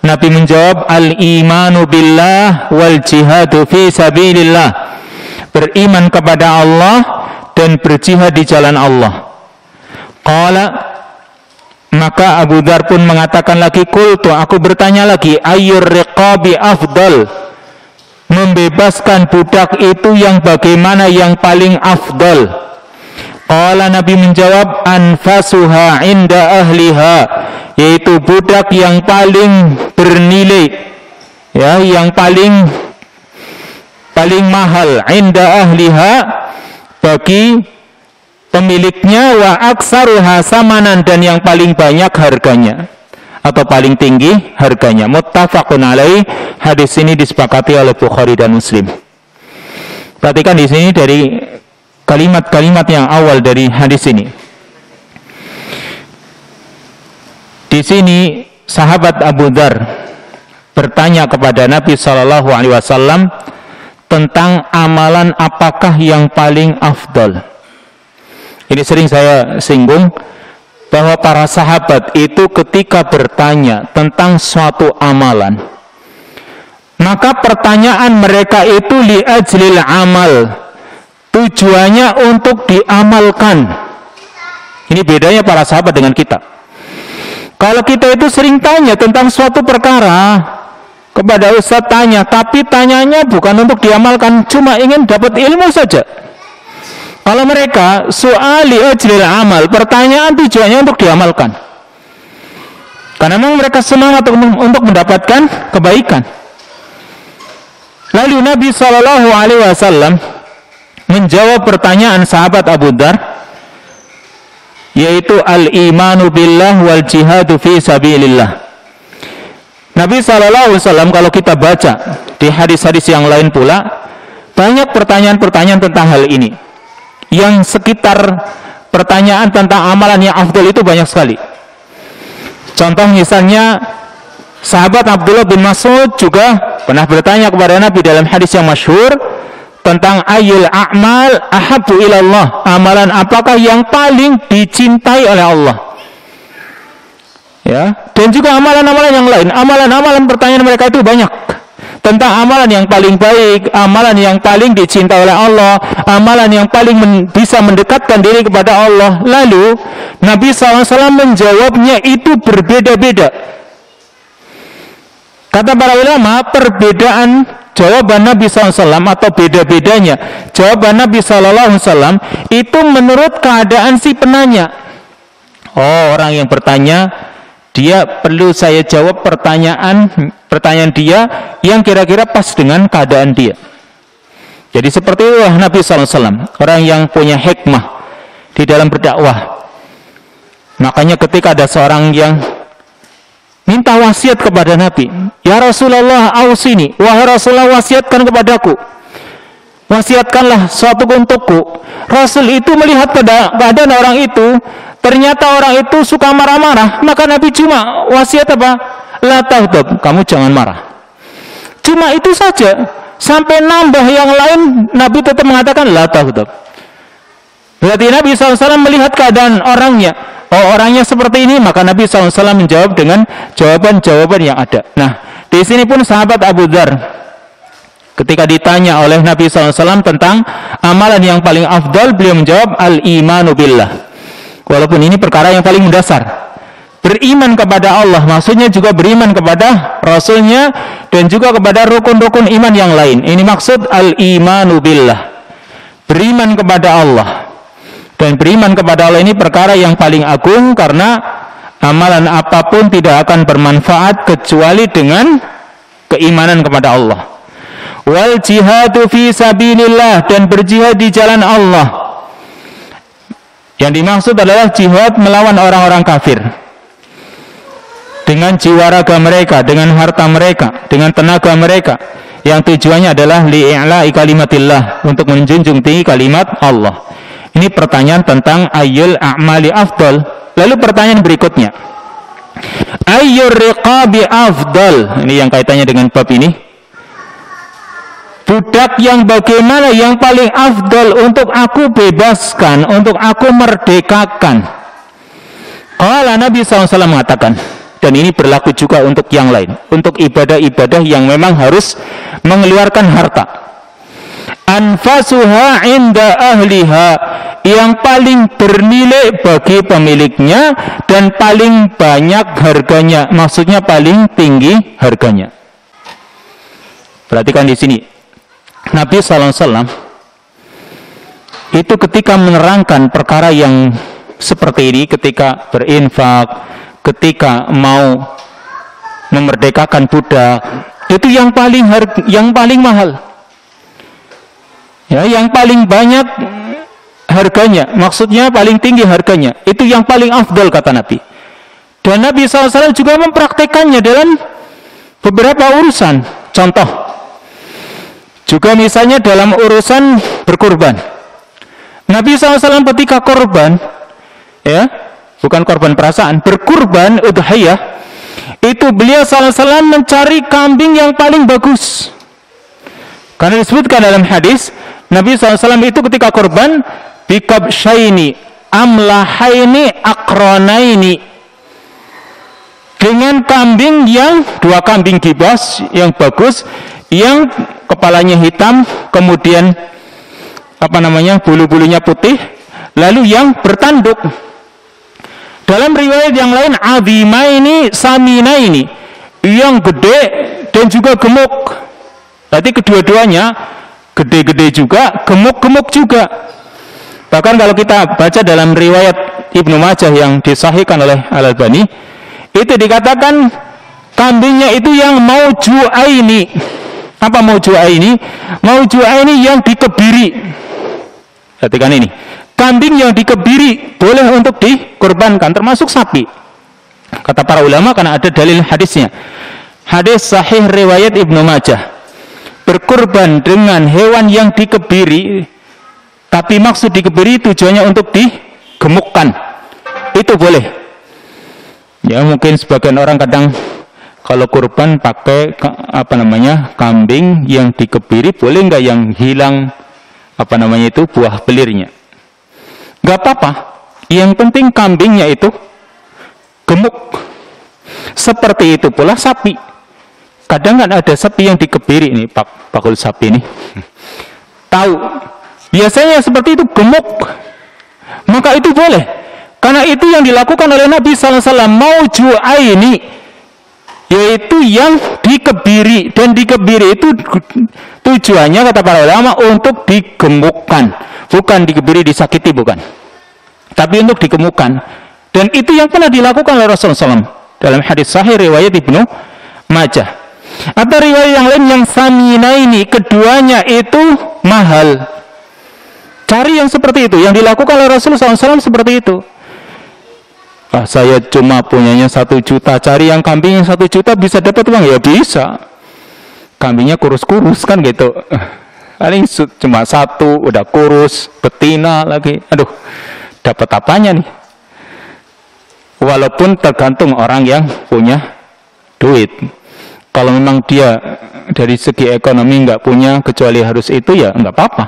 Nabi menjawab, al-imanu billah wal jihadu fi sabilillah, beriman kepada Allah dan berjihad di jalan Allah. Qala, maka Abu Dzar pun mengatakan lagi, qultu, aku bertanya lagi, ayyur riqabi afdal, membebaskan budak itu yang bagaimana yang paling afdal? Qala, Nabi menjawab, anfasuha inda ahliha, yaitu budak yang paling bernilai, ya, yang paling mahal, inda ahliha, bagi pemiliknya, wa aksaruha samanan, dan yang paling banyak harganya atau paling tinggi harganya. Muttafaqun alaih. Hadis ini disepakati oleh Bukhari dan Muslim. Perhatikan di sini dari kalimat-kalimat yang awal dari hadis ini. Di sini sahabat Abu Dzar bertanya kepada Nabi sallallahu alaihi wasallam tentang amalan apakah yang paling afdal. Ini sering saya singgung bahwa para sahabat itu ketika bertanya tentang suatu amalan, maka pertanyaan mereka itu li ajlil amal, tujuannya untuk diamalkan. Ini bedanya para sahabat dengan kita. Kalau kita itu sering tanya tentang suatu perkara kepada ustaz, tanya, tapi tanyanya bukan untuk diamalkan, cuma ingin dapat ilmu saja. Kalau mereka su'ali ajlil amal, pertanyaan tujuannya untuk diamalkan. Karena memang mereka semangat untuk mendapatkan kebaikan. Lalu Nabi SAW menjawab pertanyaan sahabat Abu Dzar, yaitu al-imanu billah wal jihadu fi sabilillah. Nabi SAW kalau kita baca di hadis-hadis yang lain pula, banyak pertanyaan-pertanyaan tentang hal ini. Yang sekitar pertanyaan tentang amalan yang afdal itu banyak sekali. Contoh misalnya sahabat Abdullah bin Mas'ud juga pernah bertanya kepada Nabi dalam hadis yang masyhur tentang ayyul a'mal ahabbu ilallah, amalan apakah yang paling dicintai oleh Allah. Ya, dan juga amalan-amalan yang lain, amalan-amalan pertanyaan mereka itu banyak. Tentang amalan yang paling baik, amalan yang paling dicintai oleh Allah, amalan yang paling bisa mendekatkan diri kepada Allah. Lalu Nabi SAW menjawabnya itu berbeda-beda. Kata para ulama, perbedaan jawaban Nabi SAW atau beda-bedanya jawaban Nabi SAW itu menurut keadaan si penanya. Oh, orang yang bertanya, dia perlu saya jawab pertanyaan dia yang kira-kira pas dengan keadaan dia. Jadi seperti itulah Nabi SAW, orang yang punya hikmah di dalam berdakwah. Makanya ketika ada seorang yang minta wasiat kepada Nabi, ya Rasulullah ausini, wahai Rasulullah wasiatkan kepadaku, wasiatkanlah suatu untukku. Rasul itu melihat pada keadaan orang itu, ternyata orang itu suka marah-marah, maka Nabi cuma wasiat apa? La taghdab, kamu jangan marah. Cuma itu saja. Sampai nambah yang lain, Nabi tetap mengatakan la taghdab. Berarti Nabi SAW melihat keadaan orangnya. Oh, orangnya seperti ini, maka Nabi SAW menjawab dengan jawaban-jawaban yang ada. Nah, di sini pun sahabat Abu Dzar ketika ditanya oleh Nabi SAW tentang amalan yang paling afdal, beliau menjawab al-imanu billah. Walaupun ini perkara yang paling mendasar. Beriman kepada Allah, maksudnya juga beriman kepada Rasulnya dan juga kepada rukun-rukun iman yang lain. Ini maksud al-imanu billah. Beriman kepada Allah. Dan beriman kepada Allah ini perkara yang paling agung, karena amalan apapun tidak akan bermanfaat kecuali dengan keimanan kepada Allah. Wal jihadu fi sabilillah, dan berjihad di jalan Allah. Yang dimaksud adalah jihad melawan orang-orang kafir. Dengan jiwa raga mereka, dengan harta mereka, dengan tenaga mereka, yang tujuannya adalah li'i'la'i kalimatillah, untuk menjunjung tinggi kalimat Allah. Ini pertanyaan tentang ayyul a'mali afdal. Lalu pertanyaan berikutnya, ayyur riqabi afdal. Ini yang kaitannya dengan bab ini. Budak yang bagaimana yang paling afdal untuk aku bebaskan, untuk aku merdekakan? Qala Nabi SAW mengatakan, dan ini berlaku juga untuk yang lain, untuk ibadah-ibadah yang memang harus mengeluarkan harta. Anfasuha inda ahliha, yang paling bernilai bagi pemiliknya dan paling banyak harganya, maksudnya paling tinggi harganya. Perhatikan di sini, Nabi SAW itu ketika menerangkan perkara yang seperti ini, ketika berinfak, ketika mau memerdekakan budak, itu yang paling mahal, ya, yang paling banyak harganya, maksudnya paling tinggi harganya, itu yang paling afdal kata Nabi. Dan Nabi SAW juga mempraktekannya dalam beberapa urusan. Contoh, juga misalnya dalam urusan berkurban, Nabi SAW ketika korban, ya, bukan korban perasaan, berkurban udhiyah, itu beliau SAW mencari kambing yang paling bagus. Karena disebutkan dalam hadis, Nabi SAW itu ketika korban, bikabsyaini amlahaini akranaini, dengan kambing yang, dua kambing gibas yang bagus, yang kepalanya hitam, kemudian bulu-bulunya putih, lalu yang bertanduk. Dalam riwayat yang lain, azimaini saminaini, yang gede dan juga gemuk. Berarti kedua-duanya gede-gede juga, gemuk-gemuk juga. Bahkan kalau kita baca dalam riwayat Ibnu Majah yang disahihkan oleh Al-Albani, itu dikatakan kambingnya itu yang maujuaini. Apa maujuaini? Maujuaini yang dikebiri. Perhatikan ini, kambing yang dikebiri boleh untuk dikurbankan, termasuk sapi. Kata para ulama, karena ada dalil hadisnya. Hadis sahih riwayat Ibnu Majah, berkurban dengan hewan yang dikebiri, tapi maksud dikebiri tujuannya untuk digemukkan, itu boleh. Ya, mungkin sebagian orang kadang kalau kurban pakai kambing yang dikebiri, boleh nggak yang hilang buah belirnya? Nggak apa-apa. Yang penting kambingnya itu gemuk. Seperti itu pula sapi. Kadang kan ada sapi yang dikebiri, ini pakul sapi ini. Tahu, biasanya seperti itu, gemuk. Maka itu boleh. Karena itu yang dilakukan oleh Nabi SAW, maujuaini, yaitu yang dikebiri. Dan dikebiri itu tujuannya, kata para ulama, untuk digemukkan. Bukan dikebiri disakiti, bukan. Tapi untuk digemukkan. Dan itu yang pernah dilakukan oleh Rasulullah SAW. Dalam hadis sahih riwayat Ibnu Majah. Atau riwayat yang lain yang saminaini, keduanya itu mahal. Cari yang seperti itu, yang dilakukan oleh Rasulullah SAW seperti itu. Saya cuma punyanya 1 juta, cari yang kambing yang 1 juta bisa dapat uang, ya bisa. Kambingnya kurus-kurus kan gitu. Paling cuma 1, udah kurus, betina lagi. Aduh, dapat apanya nih? Walaupun tergantung orang yang punya duit. Kalau memang dia dari segi ekonomi nggak punya, kecuali harus itu, ya nggak apa-apa.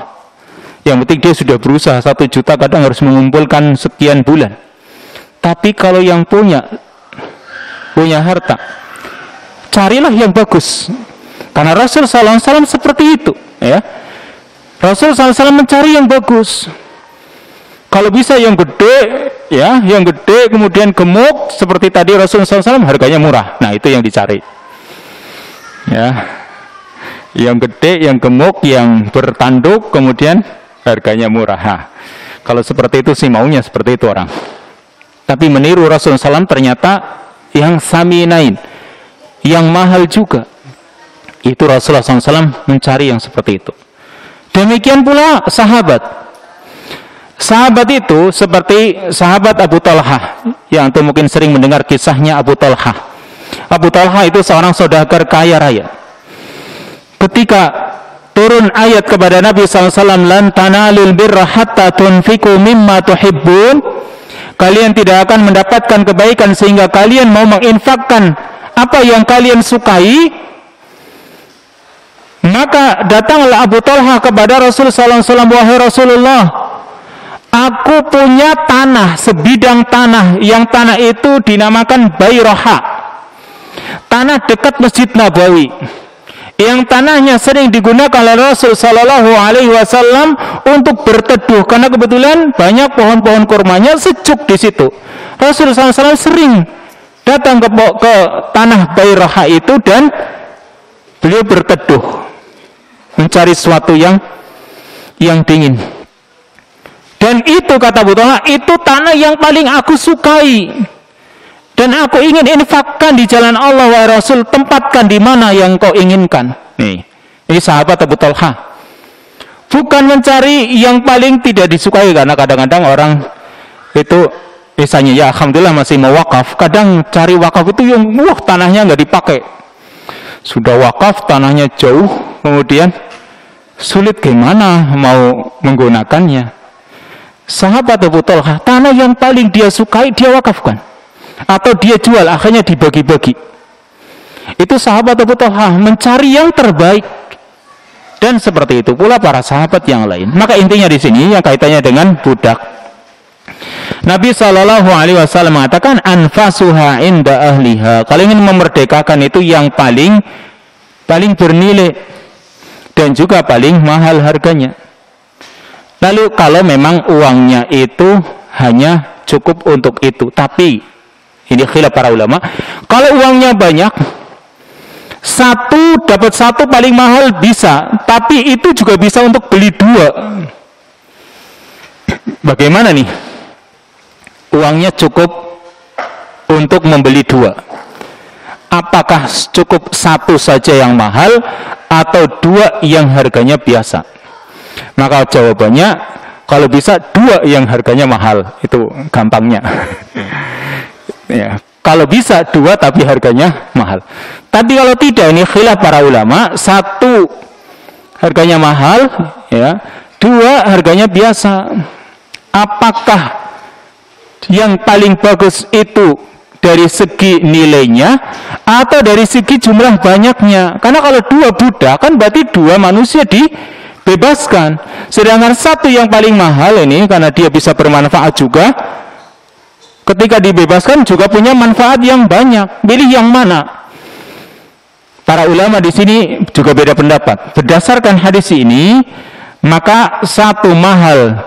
Yang penting dia sudah berusaha 1 juta, kadang harus mengumpulkan sekian bulan. Tapi kalau yang punya harta, carilah yang bagus. Karena Rasul SAW seperti itu, ya. Rasul SAW mencari yang bagus. Kalau bisa yang gede, ya, yang gede kemudian gemuk seperti tadi Rasul SAW, harganya murah. Nah, itu yang dicari. Ya, yang gede, yang gemuk, yang bertanduk, kemudian harganya murah. Nah, kalau seperti itu sih maunya seperti itu orang. Tapi meniru Rasulullah SAW ternyata yang saminain, yang mahal juga. Itu Rasulullah SAW mencari yang seperti itu. Demikian pula sahabat. Sahabat itu seperti sahabat Abu Talhah, yang antum mungkin sering mendengar kisahnya Abu Talhah. Abu Talhah itu seorang saudagar kaya raya. Ketika turun ayat kepada Nabi SAW, lan tanalul birra hatta tunfiqu mimma tuhibbun, kalian tidak akan mendapatkan kebaikan sehingga kalian mau menginfakkan apa yang kalian sukai. Maka datanglah Abu Talha kepada Rasulullah SAW, wahai Rasulullah, aku punya tanah, sebidang tanah, yang tanah itu dinamakan Bayroha, tanah dekat Masjid Nabawi, yang tanahnya sering digunakan oleh Rasul Sallallahu Alaihi Wasallam untuk berteduh, karena kebetulan banyak pohon-pohon kurmanya, sejuk di situ. Rasul SAW sering datang ke tanah Bayroha itu dan beliau berteduh, mencari sesuatu yang dingin. Dan itu, kata Abu Talha, itu tanah yang paling aku sukai, dan aku ingin infakkan di jalan Allah, wahai Rasul, tempatkan di mana yang kau inginkan. Nih, ini sahabat Abu Talha. Bukan mencari yang paling tidak disukai, karena kadang-kadang orang itu misalnya, ya alhamdulillah masih mau wakaf, kadang cari wakaf itu yang tanahnya nggak dipakai, sudah wakaf tanahnya jauh, kemudian sulit gimana mau menggunakannya. Sahabat Abu Talha, tanah yang paling dia sukai dia wakafkan, atau dia jual, akhirnya dibagi-bagi. Itu sahabat Abu Talha mencari yang terbaik. Dan seperti itu pula para sahabat yang lain. Maka intinya di sini yang kaitannya dengan budak, Nabi Shallallahu Alaihi Wasallam mengatakan, anfasuha inda ahliha, kalau ingin memerdekakan itu yang paling bernilai dan juga paling mahal harganya. Lalu kalau memang uangnya itu hanya cukup untuk itu, tapi ini khilaf para ulama, kalau uangnya banyak, satu dapat satu paling mahal bisa, tapi itu juga bisa untuk beli dua. Bagaimana nih? Uangnya cukup untuk membeli dua. Apakah cukup satu saja yang mahal atau dua yang harganya biasa? Maka jawabannya, kalau bisa dua yang harganya mahal, itu gampangnya. Ya, kalau bisa dua tapi harganya mahal. Tapi kalau tidak, ini khilaf para ulama, satu harganya mahal, ya, dua harganya biasa. Apakah yang paling bagus itu dari segi nilainya atau dari segi jumlah banyaknya? Karena kalau dua budak kan berarti dua manusia dibebaskan. Sedangkan satu yang paling mahal ini, karena dia bisa bermanfaat juga, ketika dibebaskan juga punya manfaat yang banyak. Pilih yang mana? Para ulama di sini juga beda pendapat. Berdasarkan hadis ini, maka satu mahal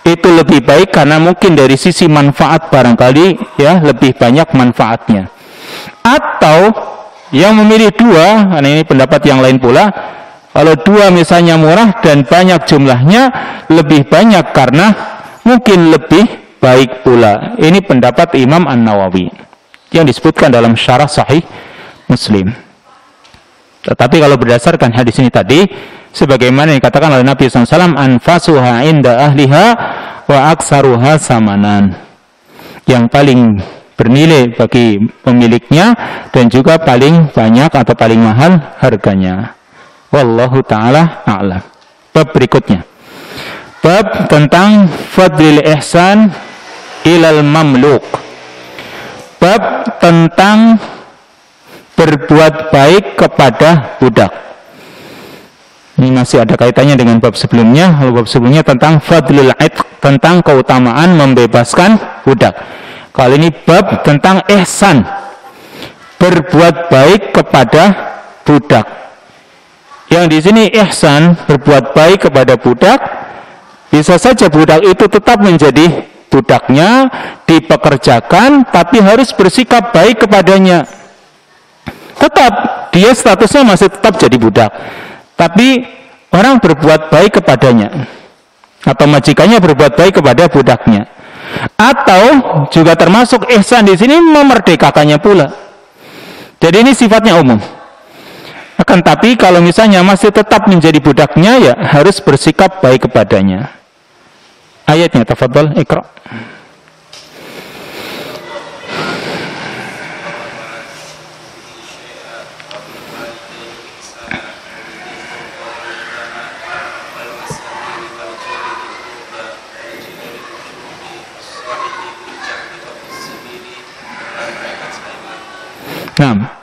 itu lebih baik, karena mungkin dari sisi manfaat barangkali ya lebih banyak manfaatnya. Atau yang memilih dua, karena ini pendapat yang lain pula, kalau dua misalnya murah dan banyak jumlahnya, lebih banyak karena mungkin lebih baik pula. Ini pendapat Imam An-Nawawi yang disebutkan dalam syarah Sahih Muslim. Tetapi kalau berdasarkan hadis ini tadi, sebagaimana yang dikatakan oleh Nabi SAW, anfasuha inda ahliha wa aksaruha samanan, yang paling bernilai bagi pemiliknya dan juga paling banyak atau paling mahal harganya. Wallahu ta'ala a'lam. Bab berikutnya, bab tentang fadlil ihsan ilal mamluk, bab tentang berbuat baik kepada budak. Ini masih ada kaitannya dengan bab sebelumnya. Bab sebelumnya tentang fadlul itq, tentang keutamaan membebaskan budak. Kali ini bab tentang ihsan, berbuat baik kepada budak. Yang di sini ihsan, berbuat baik kepada budak, bisa saja budak itu tetap menjadi budaknya, dipekerjakan, tapi harus bersikap baik kepadanya. Tetap dia statusnya masih tetap jadi budak, tapi orang berbuat baik kepadanya, atau majikannya berbuat baik kepada budaknya. Atau juga termasuk ihsan di sini memerdekakannya pula. Jadi ini sifatnya umum. Akan tapi kalau misalnya masih tetap menjadi budaknya, ya harus bersikap baik kepadanya. Ayatnya, tafadhal, Iqra. Nah,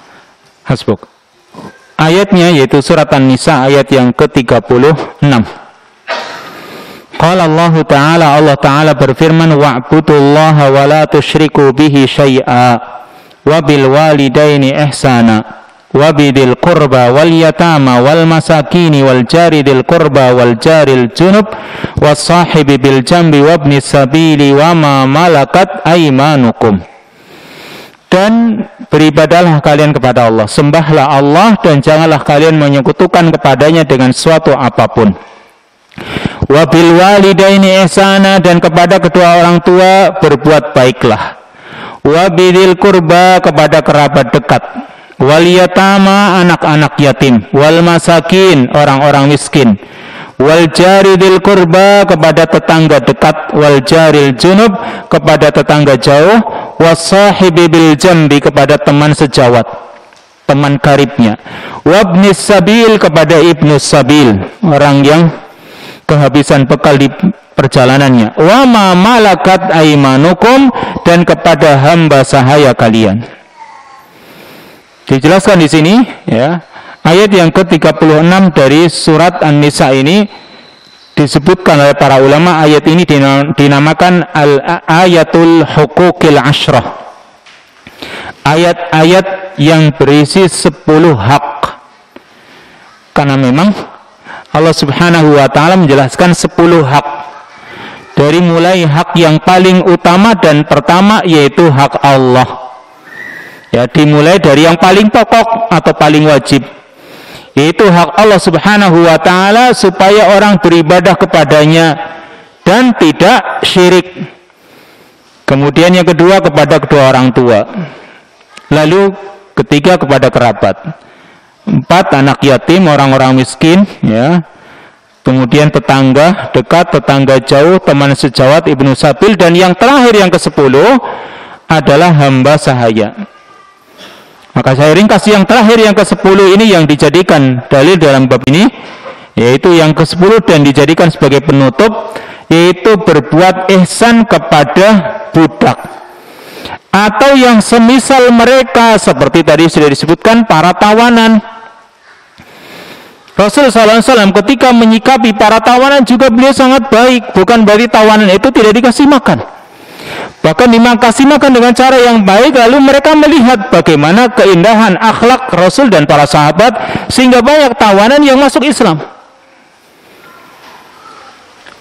hasbuk. Ayatnya yaitu surat An-Nisa ayat yang ke-36. Qala Allah Ta'ala berfirman, wa'budullaha wa la tusyriku bihi syai'a wa bil walidaini ihsana wa bidil qurba wal yatama wal masakini wal jari dil qurba wal jaril junub was sahibi bil jambi wabnis sabili wa ma malakat aymanukum. Dan beribadahlah kalian kepada Allah, sembahlah Allah dan janganlah kalian menyekutukan kepadanya dengan suatu apapun. Wabil walidaini ihsana, dan kepada kedua orang tua berbuat baiklah. Wabidil kurba, kepada kerabat dekat. Wal yatama, anak-anak yatim. Wal masakin, orang-orang miskin. Wal jaridil kurba, kepada tetangga dekat. Wal jaril junub, kepada tetangga jauh. Wasahibi bil jambi, kepada teman sejawat, teman karibnya. Wabnis sabil, kepada ibnu sabil, orang yang kehabisan bekal di perjalanannya. Wa ma malakat aymanukum, dan kepada hamba sahaya kalian. Dijelaskan di sini ya, ayat yang ke-36 dari surat An-Nisa ini disebutkan oleh para ulama, ayat ini dinamakan al-ayatul huquqil ashrah. Ayat-ayat yang berisi 10 hak. Karena memang Allah Subhanahu wa taala menjelaskan 10 hak. Dari mulai hak yang paling utama dan pertama yaitu hak Allah. Ya, dimulai dari yang paling pokok atau paling wajib, yaitu hak Allah Subhanahu wa taala supaya orang beribadah kepadanya dan tidak syirik. Kemudian yang kedua kepada kedua orang tua. Lalu ketiga kepada kerabat. 4 anak yatim, orang-orang miskin, ya. Kemudian tetangga dekat, tetangga jauh, teman sejawat, ibnu sabil, dan yang terakhir yang ke-10 adalah hamba sahaya. Maka saya ringkas yang terakhir yang ke-10 ini yang dijadikan dalil dalam bab ini, yaitu yang ke-10 dan dijadikan sebagai penutup, yaitu berbuat ihsan kepada budak atau yang semisal mereka, seperti tadi sudah disebutkan para tawanan. Rasul SAW ketika menyikapi para tawanan juga beliau sangat baik. Bukan berarti tawanan itu tidak dikasih makan, bahkan dikasih makan dengan cara yang baik. Lalu mereka melihat bagaimana keindahan akhlak Rasul dan para sahabat, sehingga banyak tawanan yang masuk Islam.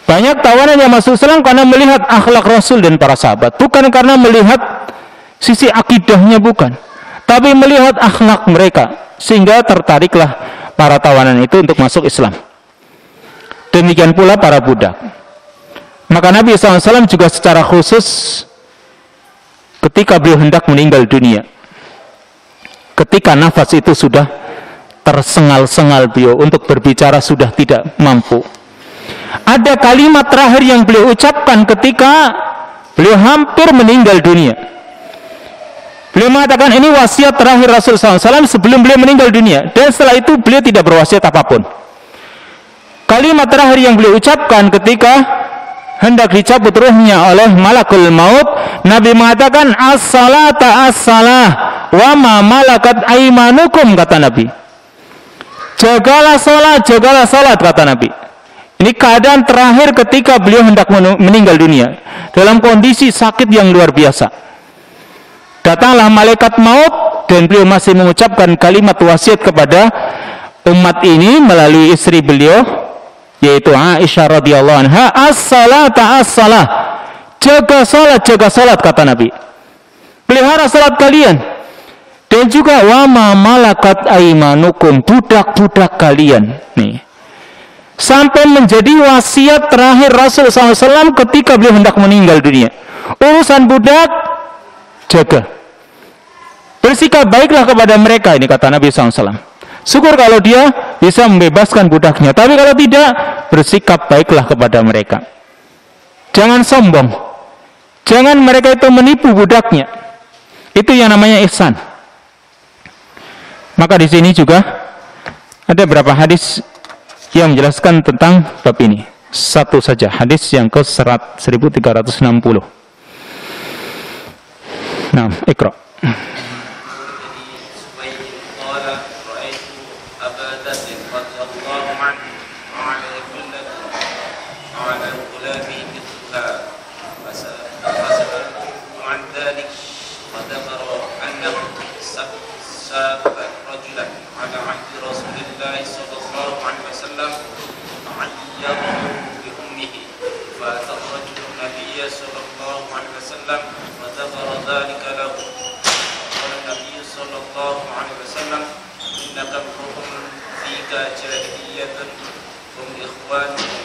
Banyak tawanan yang masuk Islam karena melihat akhlak Rasul dan para sahabat, bukan karena melihat sisi akidahnya, bukan, tapi melihat akhlak mereka, sehingga tertariklah para tawanan itu untuk masuk Islam. Demikian pula para budak. Maka Nabi SAW juga secara khusus ketika beliau hendak meninggal dunia, ketika nafas itu sudah tersengal-sengal beliau untuk berbicara sudah tidak mampu, ada kalimat terakhir yang beliau ucapkan ketika beliau hampir meninggal dunia. Beliau mengatakan ini wasiat terakhir Rasul SAW sebelum beliau meninggal dunia, dan setelah itu beliau tidak berwasiat apapun. Kalimat terakhir yang beliau ucapkan ketika hendak dicabut ruhnya oleh malakul maut, Nabi mengatakan as-salata as-salah wa ma malakat aymanukum, kata Nabi. Jagalah salat, kata Nabi. Ini keadaan terakhir ketika beliau hendak meninggal dunia dalam kondisi sakit yang luar biasa. Datanglah malaikat maut dan beliau masih mengucapkan kalimat wasiat kepada umat ini melalui istri beliau, yaitu Aisyah radhiyallahu anha, as-salata as-salah, jaga salat, kata Nabi. Pelihara salat kalian. Dan juga wa ma malakat aymanukum, budak-budak kalian. Nih, sampai menjadi wasiat terakhir Rasul SAW ketika beliau hendak meninggal dunia. Urusan budak, jaga, bersikap baiklah kepada mereka, ini kata Nabi SAW. Syukur kalau dia bisa membebaskan budaknya, tapi kalau tidak, bersikap baiklah kepada mereka. Jangan sombong, jangan mereka itu menipu budaknya. Itu yang namanya ihsan. Maka di sini juga ada beberapa hadis yang menjelaskan tentang bab ini. Satu saja hadis yang ke-1360. Nah, Iqra. عبادة رضي الله عنه وعلى الغلام مثلها فسألته عن ذلك فذكر أنه ساب رجلا على عهد رسول الله صلى الله عليه وسلم فعيره بأمه فأتى الرجل النبي صلى الله عليه وسلم وذكر ذلك له قال النبي صلى الله عليه وسلم إنك امرؤ فيك جاهلية هم إخوانكم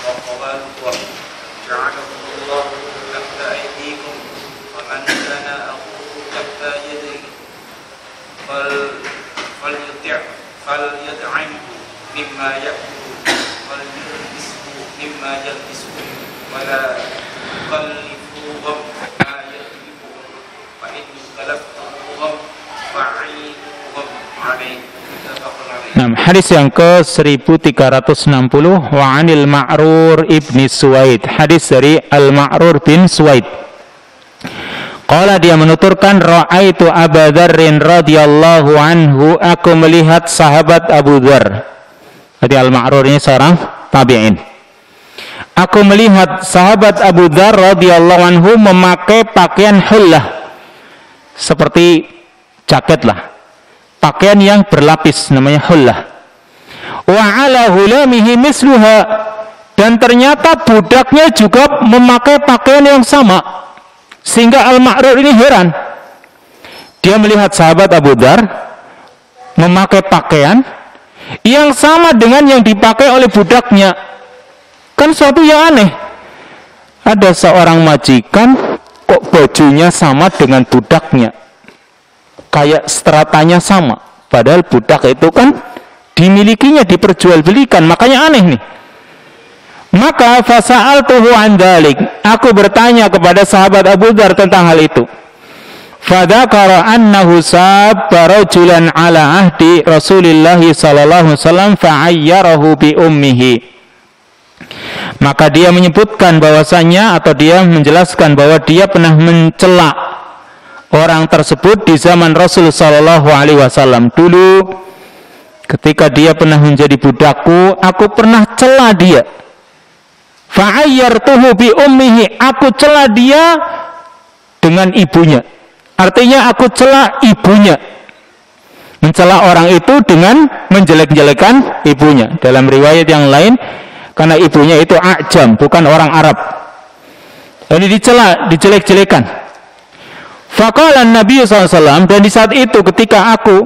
وقوالكم جعلهم الله تحت أيديكم ومن كان أخوه تحت يديه فليدعمه مما يأكل وليلبسه مما يلبسه ولا تكلفوهم ما يكلفهم فإن كلفتموهم فعينوهم عليه. Nah, hadis yang ke 1360 wa 'anil Ma'rur ibni Suwaid, hadis dari Al-Ma'rur bin Suwaid. Qala, dia menuturkan, ra'aitu Abu Dzarrin radhiyallahu anhu, aku melihat sahabat Abu Dzar. Jadi Al-Ma'rur ini seorang tabi'in. Aku melihat sahabat Abu Dzar radhiyallahu anhu memakai pakaian hullah, seperti jaket lah, pakaian yang berlapis, namanya hullah. Wa ala hulamihi misluha, dan ternyata budaknya juga memakai pakaian yang sama, sehingga Al-Ma'rur ini heran. Dia melihat sahabat Abu Dzar memakai pakaian yang sama dengan yang dipakai oleh budaknya. Kan suatu yang aneh, ada seorang majikan kok bajunya sama dengan budaknya, kayak stratanya sama, padahal budak itu kan dimilikinya, diperjualbelikan, makanya aneh nih. Maka fasa'altuhu an dzalik, aku bertanya kepada sahabat Abu Dzar tentang hal itu. Fadzakara annahu sabba rajulan ala ahdi Rasulillah sallallahu alaihi wasallam fa'ayyarahu bi ummihi. Maka dia menyebutkan bahwasanya, atau dia menjelaskan bahwa dia pernah mencela orang tersebut di zaman Rasul sallallahu alaihi wasallam. Dulu ketika dia pernah menjadi budakku, aku pernah cela dia. Fa'ayyartuhu bi ummihi, aku cela dia dengan ibunya. Artinya aku cela ibunya. Mencela orang itu dengan menjelek-jelekan ibunya. Dalam riwayat yang lain, karena ibunya itu A'jam, bukan orang Arab. Ini dicela, dijelek-jelekan. Faqala Nabi SAW, dan di saat itu ketika aku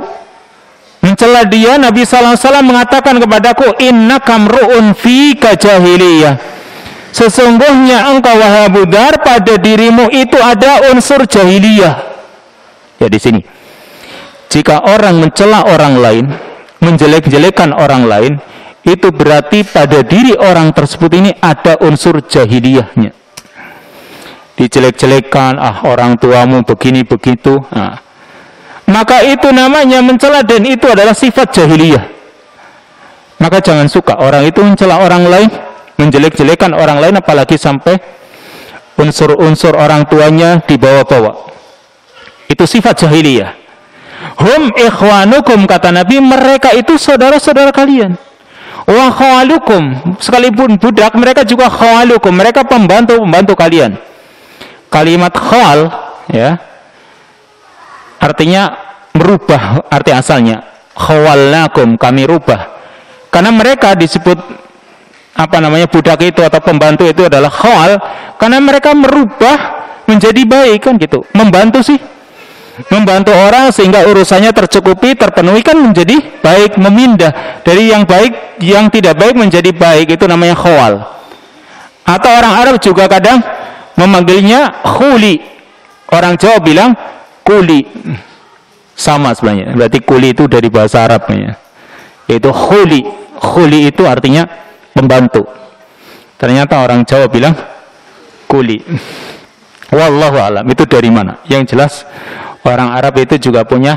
mencela dia, Nabi SAW mengatakan kepadaku, innaka mru'un fika jahiliyah, sesungguhnya engkau wahai Abu Dzar, pada dirimu itu ada unsur jahiliyah. Ya, di sini jika orang mencela orang lain, menjelek-jelekan orang lain, itu berarti pada diri orang tersebut ini ada unsur jahiliyahnya. Dijelek-jelekan, orang tuamu begini begitu, maka itu namanya mencela, dan itu adalah sifat jahiliyah. Maka jangan suka orang itu mencela orang lain, menjelek-jelekan orang lain, apalagi sampai unsur-unsur orang tuanya dibawa-bawa. Itu sifat jahiliyah. Hum ikhwanukum, kata Nabi, mereka itu saudara-saudara kalian. Wa khawalukum, sekalipun budak, mereka juga khawalukum, mereka pembantu-pembantu kalian. Kalimat khawal, ya, artinya merubah arti asalnya. Khawalnakum, kami rubah. Karena mereka disebut budak itu atau pembantu itu adalah khawal, karena mereka merubah menjadi baik, kan gitu. Membantu sih, membantu orang sehingga urusannya tercukupi, terpenuhi, kan menjadi baik, memindah dari yang baik, yang tidak baik menjadi baik, itu namanya khawal. Atau orang Arab juga kadang memanggilnya khuli, orang Jawa bilang kuli, sama sebenarnya, berarti kuli itu dari bahasa Arab ya. Yaitu khuli. Khuli itu artinya membantu, ternyata orang Jawa bilang kuli. Wallahu alam, itu dari mana? Yang jelas orang Arab itu juga punya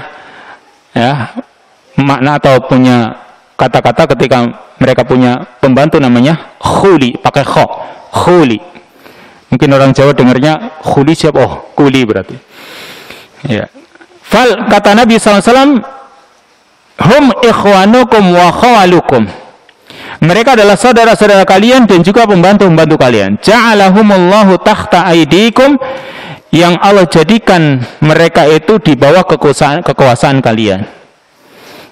makna atau punya kata-kata ketika mereka punya pembantu namanya khuli, pakai kha, khuli. Mungkin orang Jawa dengarnya khuli siapa? Oh, kuli berarti. Ya. Fal, kata Nabi SAW, hum ikhwanukum wa khawalukum. Mereka adalah saudara-saudara kalian dan juga pembantu-pembantu kalian. Ja'alahumullahu tahta aidikum, yang Allah jadikan mereka itu di bawah kekuasaan kalian.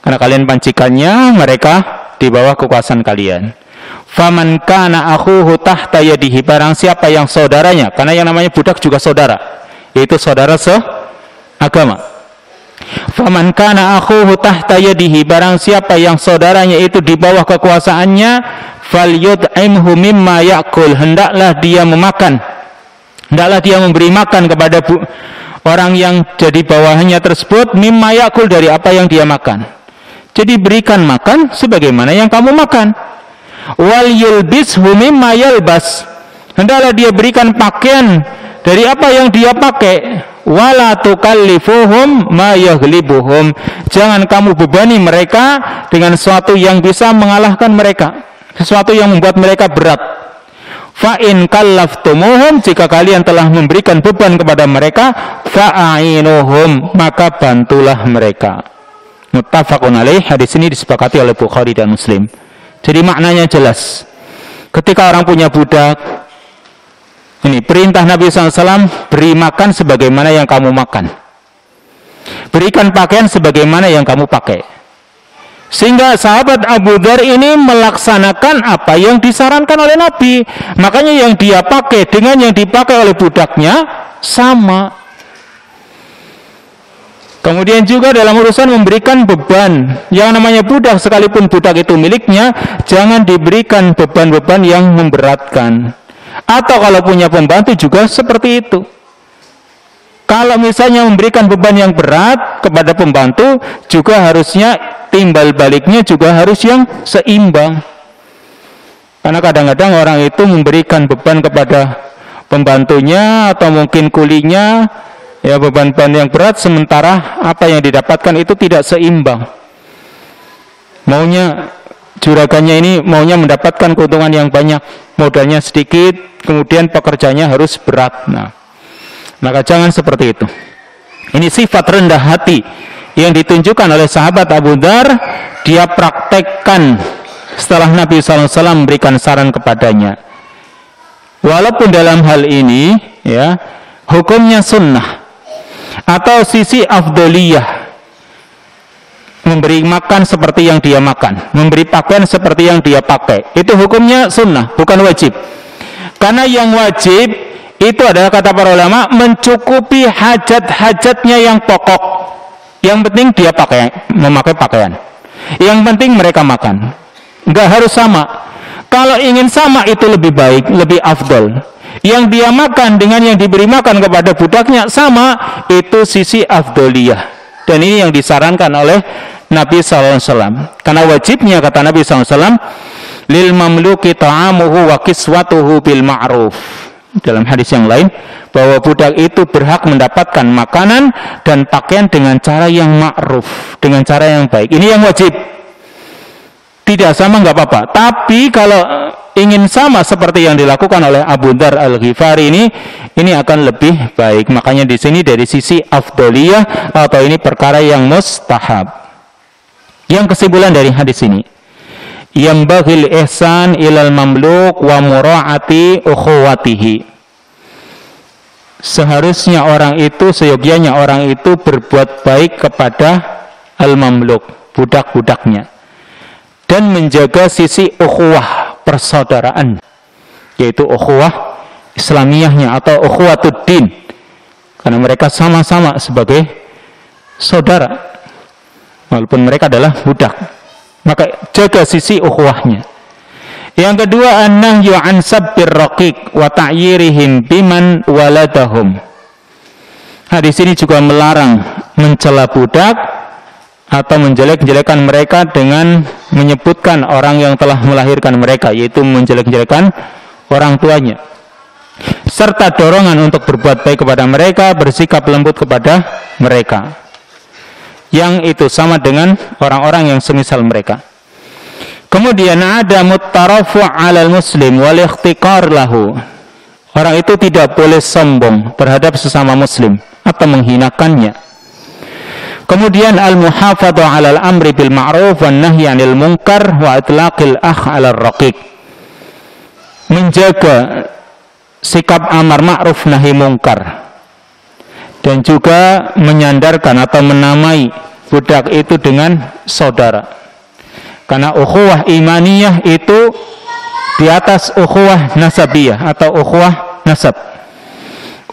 Karena kalian pancikannya, mereka di bawah kekuasaan kalian. Faman kana akhuhu tahta yadihi, barang siapa yang saudaranya, karena yang namanya budak juga saudara, yaitu saudara seagama. Faman kana akhuhu tahta yadihi, barang siapa yang saudaranya itu di bawah kekuasaannya, falyud'imhu mimma ya'kul, hendaklah dia memberi makan kepada orang yang jadi bawahannya tersebut, mimma ya'kul, dari apa yang dia makan. Jadi berikan makan sebagaimana yang kamu makan. Wal yulbishu mimma yalbas, hendaklah dia berikan pakaian dari apa yang dia pakai. Wala tukallifuhum ma yaghlibuhum, jangan kamu bebani mereka dengan sesuatu yang bisa mengalahkan mereka, sesuatu yang membuat mereka berat. Fa in kallaftumuhum, jika kalian telah memberikan beban kepada mereka, fa'ainuhum, maka bantulah mereka. Muttafaqun alaih, hadis ini disepakati oleh Bukhari dan Muslim. Jadi maknanya jelas. Ketika orang punya budak, ini perintah Nabi SAW, beri makan sebagaimana yang kamu makan. Berikan pakaian sebagaimana yang kamu pakai. Sehingga sahabat Abu Dzar ini melaksanakan apa yang disarankan oleh Nabi. Makanya yang dia pakai dengan yang dipakai oleh budaknya sama. Kemudian juga dalam urusan memberikan beban, yang namanya budak, sekalipun budak itu miliknya, jangan diberikan beban-beban yang memberatkan. Atau kalau punya pembantu juga seperti itu. Kalau misalnya memberikan beban yang berat kepada pembantu, juga harusnya timbal baliknya juga harus yang seimbang. Karena kadang-kadang orang itu memberikan beban kepada pembantunya atau mungkin kulinya, ya beban-beban yang berat, sementara apa yang didapatkan itu tidak seimbang. Maunya juragannya ini maunya mendapatkan keuntungan yang banyak, modalnya sedikit, kemudian pekerjaannya harus berat. Nah, maka jangan seperti itu. Ini sifat rendah hati yang ditunjukkan oleh sahabat Abu Dzar, dia praktekkan setelah Nabi SAW memberikan saran kepadanya. Walaupun dalam hal ini, ya, hukumnya sunnah atau sisi afdoliyah, memberi makan seperti yang dia makan, memberi pakaian seperti yang dia pakai, itu hukumnya sunnah, bukan wajib. Karena yang wajib itu adalah, kata para ulama, mencukupi hajat-hajatnya yang pokok. Yang penting dia memakai pakaian, yang penting mereka makan. Enggak harus sama. Kalau ingin sama itu lebih baik, lebih afdol. Yang dia makan dengan yang diberi makan kepada budaknya sama, itu sisi afdoliyah. Dan ini yang disarankan oleh Nabi SAW. Karena wajibnya, kata Nabi SAW, lil mamluki ta'amuhu wa kiswatuhu bil ma'ruf. Dalam hadis yang lain, bahwa budak itu berhak mendapatkan makanan dan pakaian dengan cara yang ma'ruf, dengan cara yang baik. Ini yang wajib. Tidak sama nggak apa-apa. Tapi kalau ingin sama seperti yang dilakukan oleh Abu Dzar Al-Ghifari ini akan lebih baik. Makanya di sini dari sisi afdoliyah, atau ini perkara yang mustahab. Yang kesimpulan dari hadis ini, yang baghil ihsan ilal mamluk wa mura'ati ukhuwatihi. Seharusnya orang itu, seyogianya orang itu berbuat baik kepada al-mamluk, budak-budaknya, dan menjaga sisi ukhuwah, persaudaraan, yaitu ukhuwah Islamiyahnya atau ukhuwatuddin, karena mereka sama-sama sebagai saudara walaupun mereka adalah budak. Maka jaga sisi ukhuwahnya. Yang kedua, an-nahyu an sabbir raqiq wa ta'yirihim biman waladahum. Hadis ini juga melarang mencela budak atau menjelek-jelekan mereka dengan menyebutkan orang yang telah melahirkan mereka, yaitu menjelek-jelekan orang tuanya. Serta dorongan untuk berbuat baik kepada mereka, bersikap lembut kepada mereka. Yang itu sama dengan orang-orang yang semisal mereka. Kemudian ada muttarafu 'alal muslim wal ikhtiqar lahu. Orang itu tidak boleh sombong terhadap sesama muslim atau menghinakannya. Kemudian al-muhafadhu 'alal amri bil ma'ruf wan nahyi 'anil munkar wa itlaqil akh 'alal raqiq. Menjaga sikap amar ma'ruf nahi munkar, dan juga menyandarkan atau menamai budak itu dengan saudara. Karena ukhuwah imaniyah itu di atas ukhuwah nasabiyah atau ukhuwah nasab.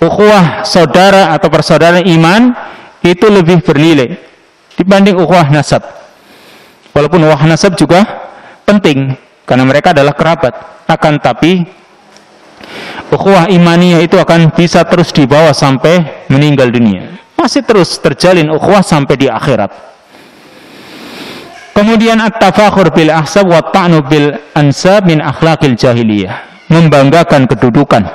Ukhuwah saudara atau persaudaraan iman itu lebih bernilai dibanding ukhuwah nasab. Walaupun ukhuwah nasab juga penting karena mereka adalah kerabat, akan tapi ukhuwah imaniyah itu akan bisa terus dibawa sampai meninggal dunia. Masih terus terjalin ukhuwah sampai di akhirat. Kemudian at-tafakhur bil ahsab wa ta'nu bil ansab min akhlaqil jahiliyah. Membanggakan kedudukan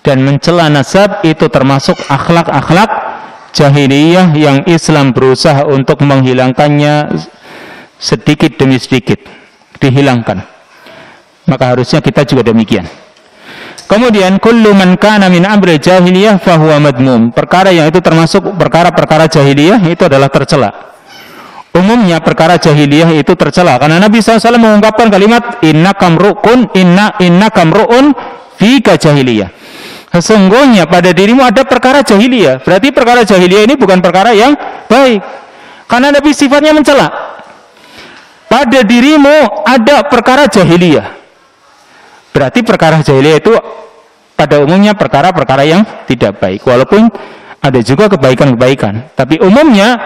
dan mencela nasab itu termasuk akhlak-akhlak jahiliyah yang Islam berusaha untuk menghilangkannya sedikit demi sedikit, dihilangkan. Maka harusnya kita juga demikian. Kemudian kullu man kana min amri jahiliyah fahuwa madmum. Perkara yang itu termasuk perkara-perkara jahiliyah itu adalah tercela. Umumnya perkara jahiliyah itu tercela karena Nabi SAW mengungkapkan kalimat inna kamru'un fika jahiliyah. Sesungguhnya pada dirimu ada perkara jahiliyah. Berarti perkara jahiliyah ini bukan perkara yang baik. Karena Nabi sifatnya mencela. Pada dirimu ada perkara jahiliyah. Berarti perkara jahiliyah itu pada umumnya perkara-perkara yang tidak baik. Walaupun ada juga kebaikan-kebaikan. Tapi umumnya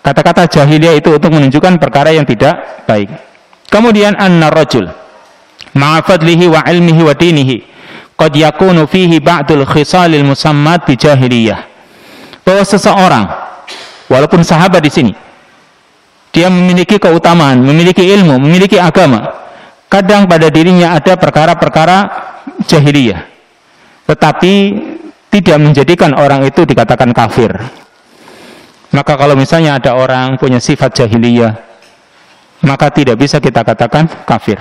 kata-kata jahiliyah itu untuk menunjukkan perkara yang tidak baik. Kemudian an-narajul ma'a fadlihi wa ilmihi wa dinihi qad yakunu fihi ba'dul khisalil musammat bi jahiliyah. Bahwa seseorang walaupun sahabat di sini dia memiliki keutamaan, memiliki ilmu, memiliki agama, kadang pada dirinya ada perkara-perkara jahiliyah, tetapi tidak menjadikan orang itu dikatakan kafir. Maka kalau misalnya ada orang punya sifat jahiliyah, maka tidak bisa kita katakan kafir.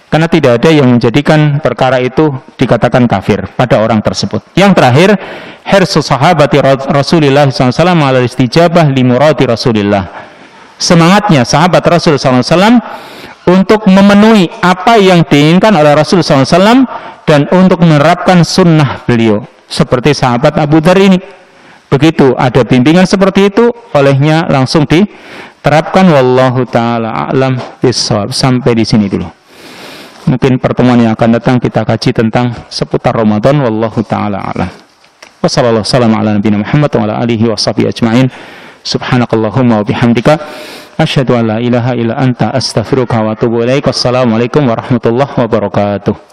Karena tidak ada yang menjadikan perkara itu dikatakan kafir pada orang tersebut. Yang terakhir, hirsu sahabati Rasulullah SAW ala istijabah li murati Rasulillah. Semangatnya sahabat Rasul SAW untuk memenuhi apa yang diinginkan oleh Rasul SAW dan untuk menerapkan sunnah beliau. Seperti sahabat Abu Dzar ini. Begitu ada bimbingan seperti itu, olehnya langsung diterapkan. Wallahu ta'ala a'lam bishawab. Sampai di sini dulu. Mungkin pertemuan yang akan datang kita kaji tentang seputar Ramadan. Wallahu ta'ala a'lam. Wassallallahu salam ala nabiyina Muhammad wa ala alihi wa sahbihi ajma'in. Subhanakallahumma wa bihamdika asyhadu an la ilaha illa anta astaghfiruka wa atubu ilaik. Wassalamualaikum warahmatullahi wabarakatuh.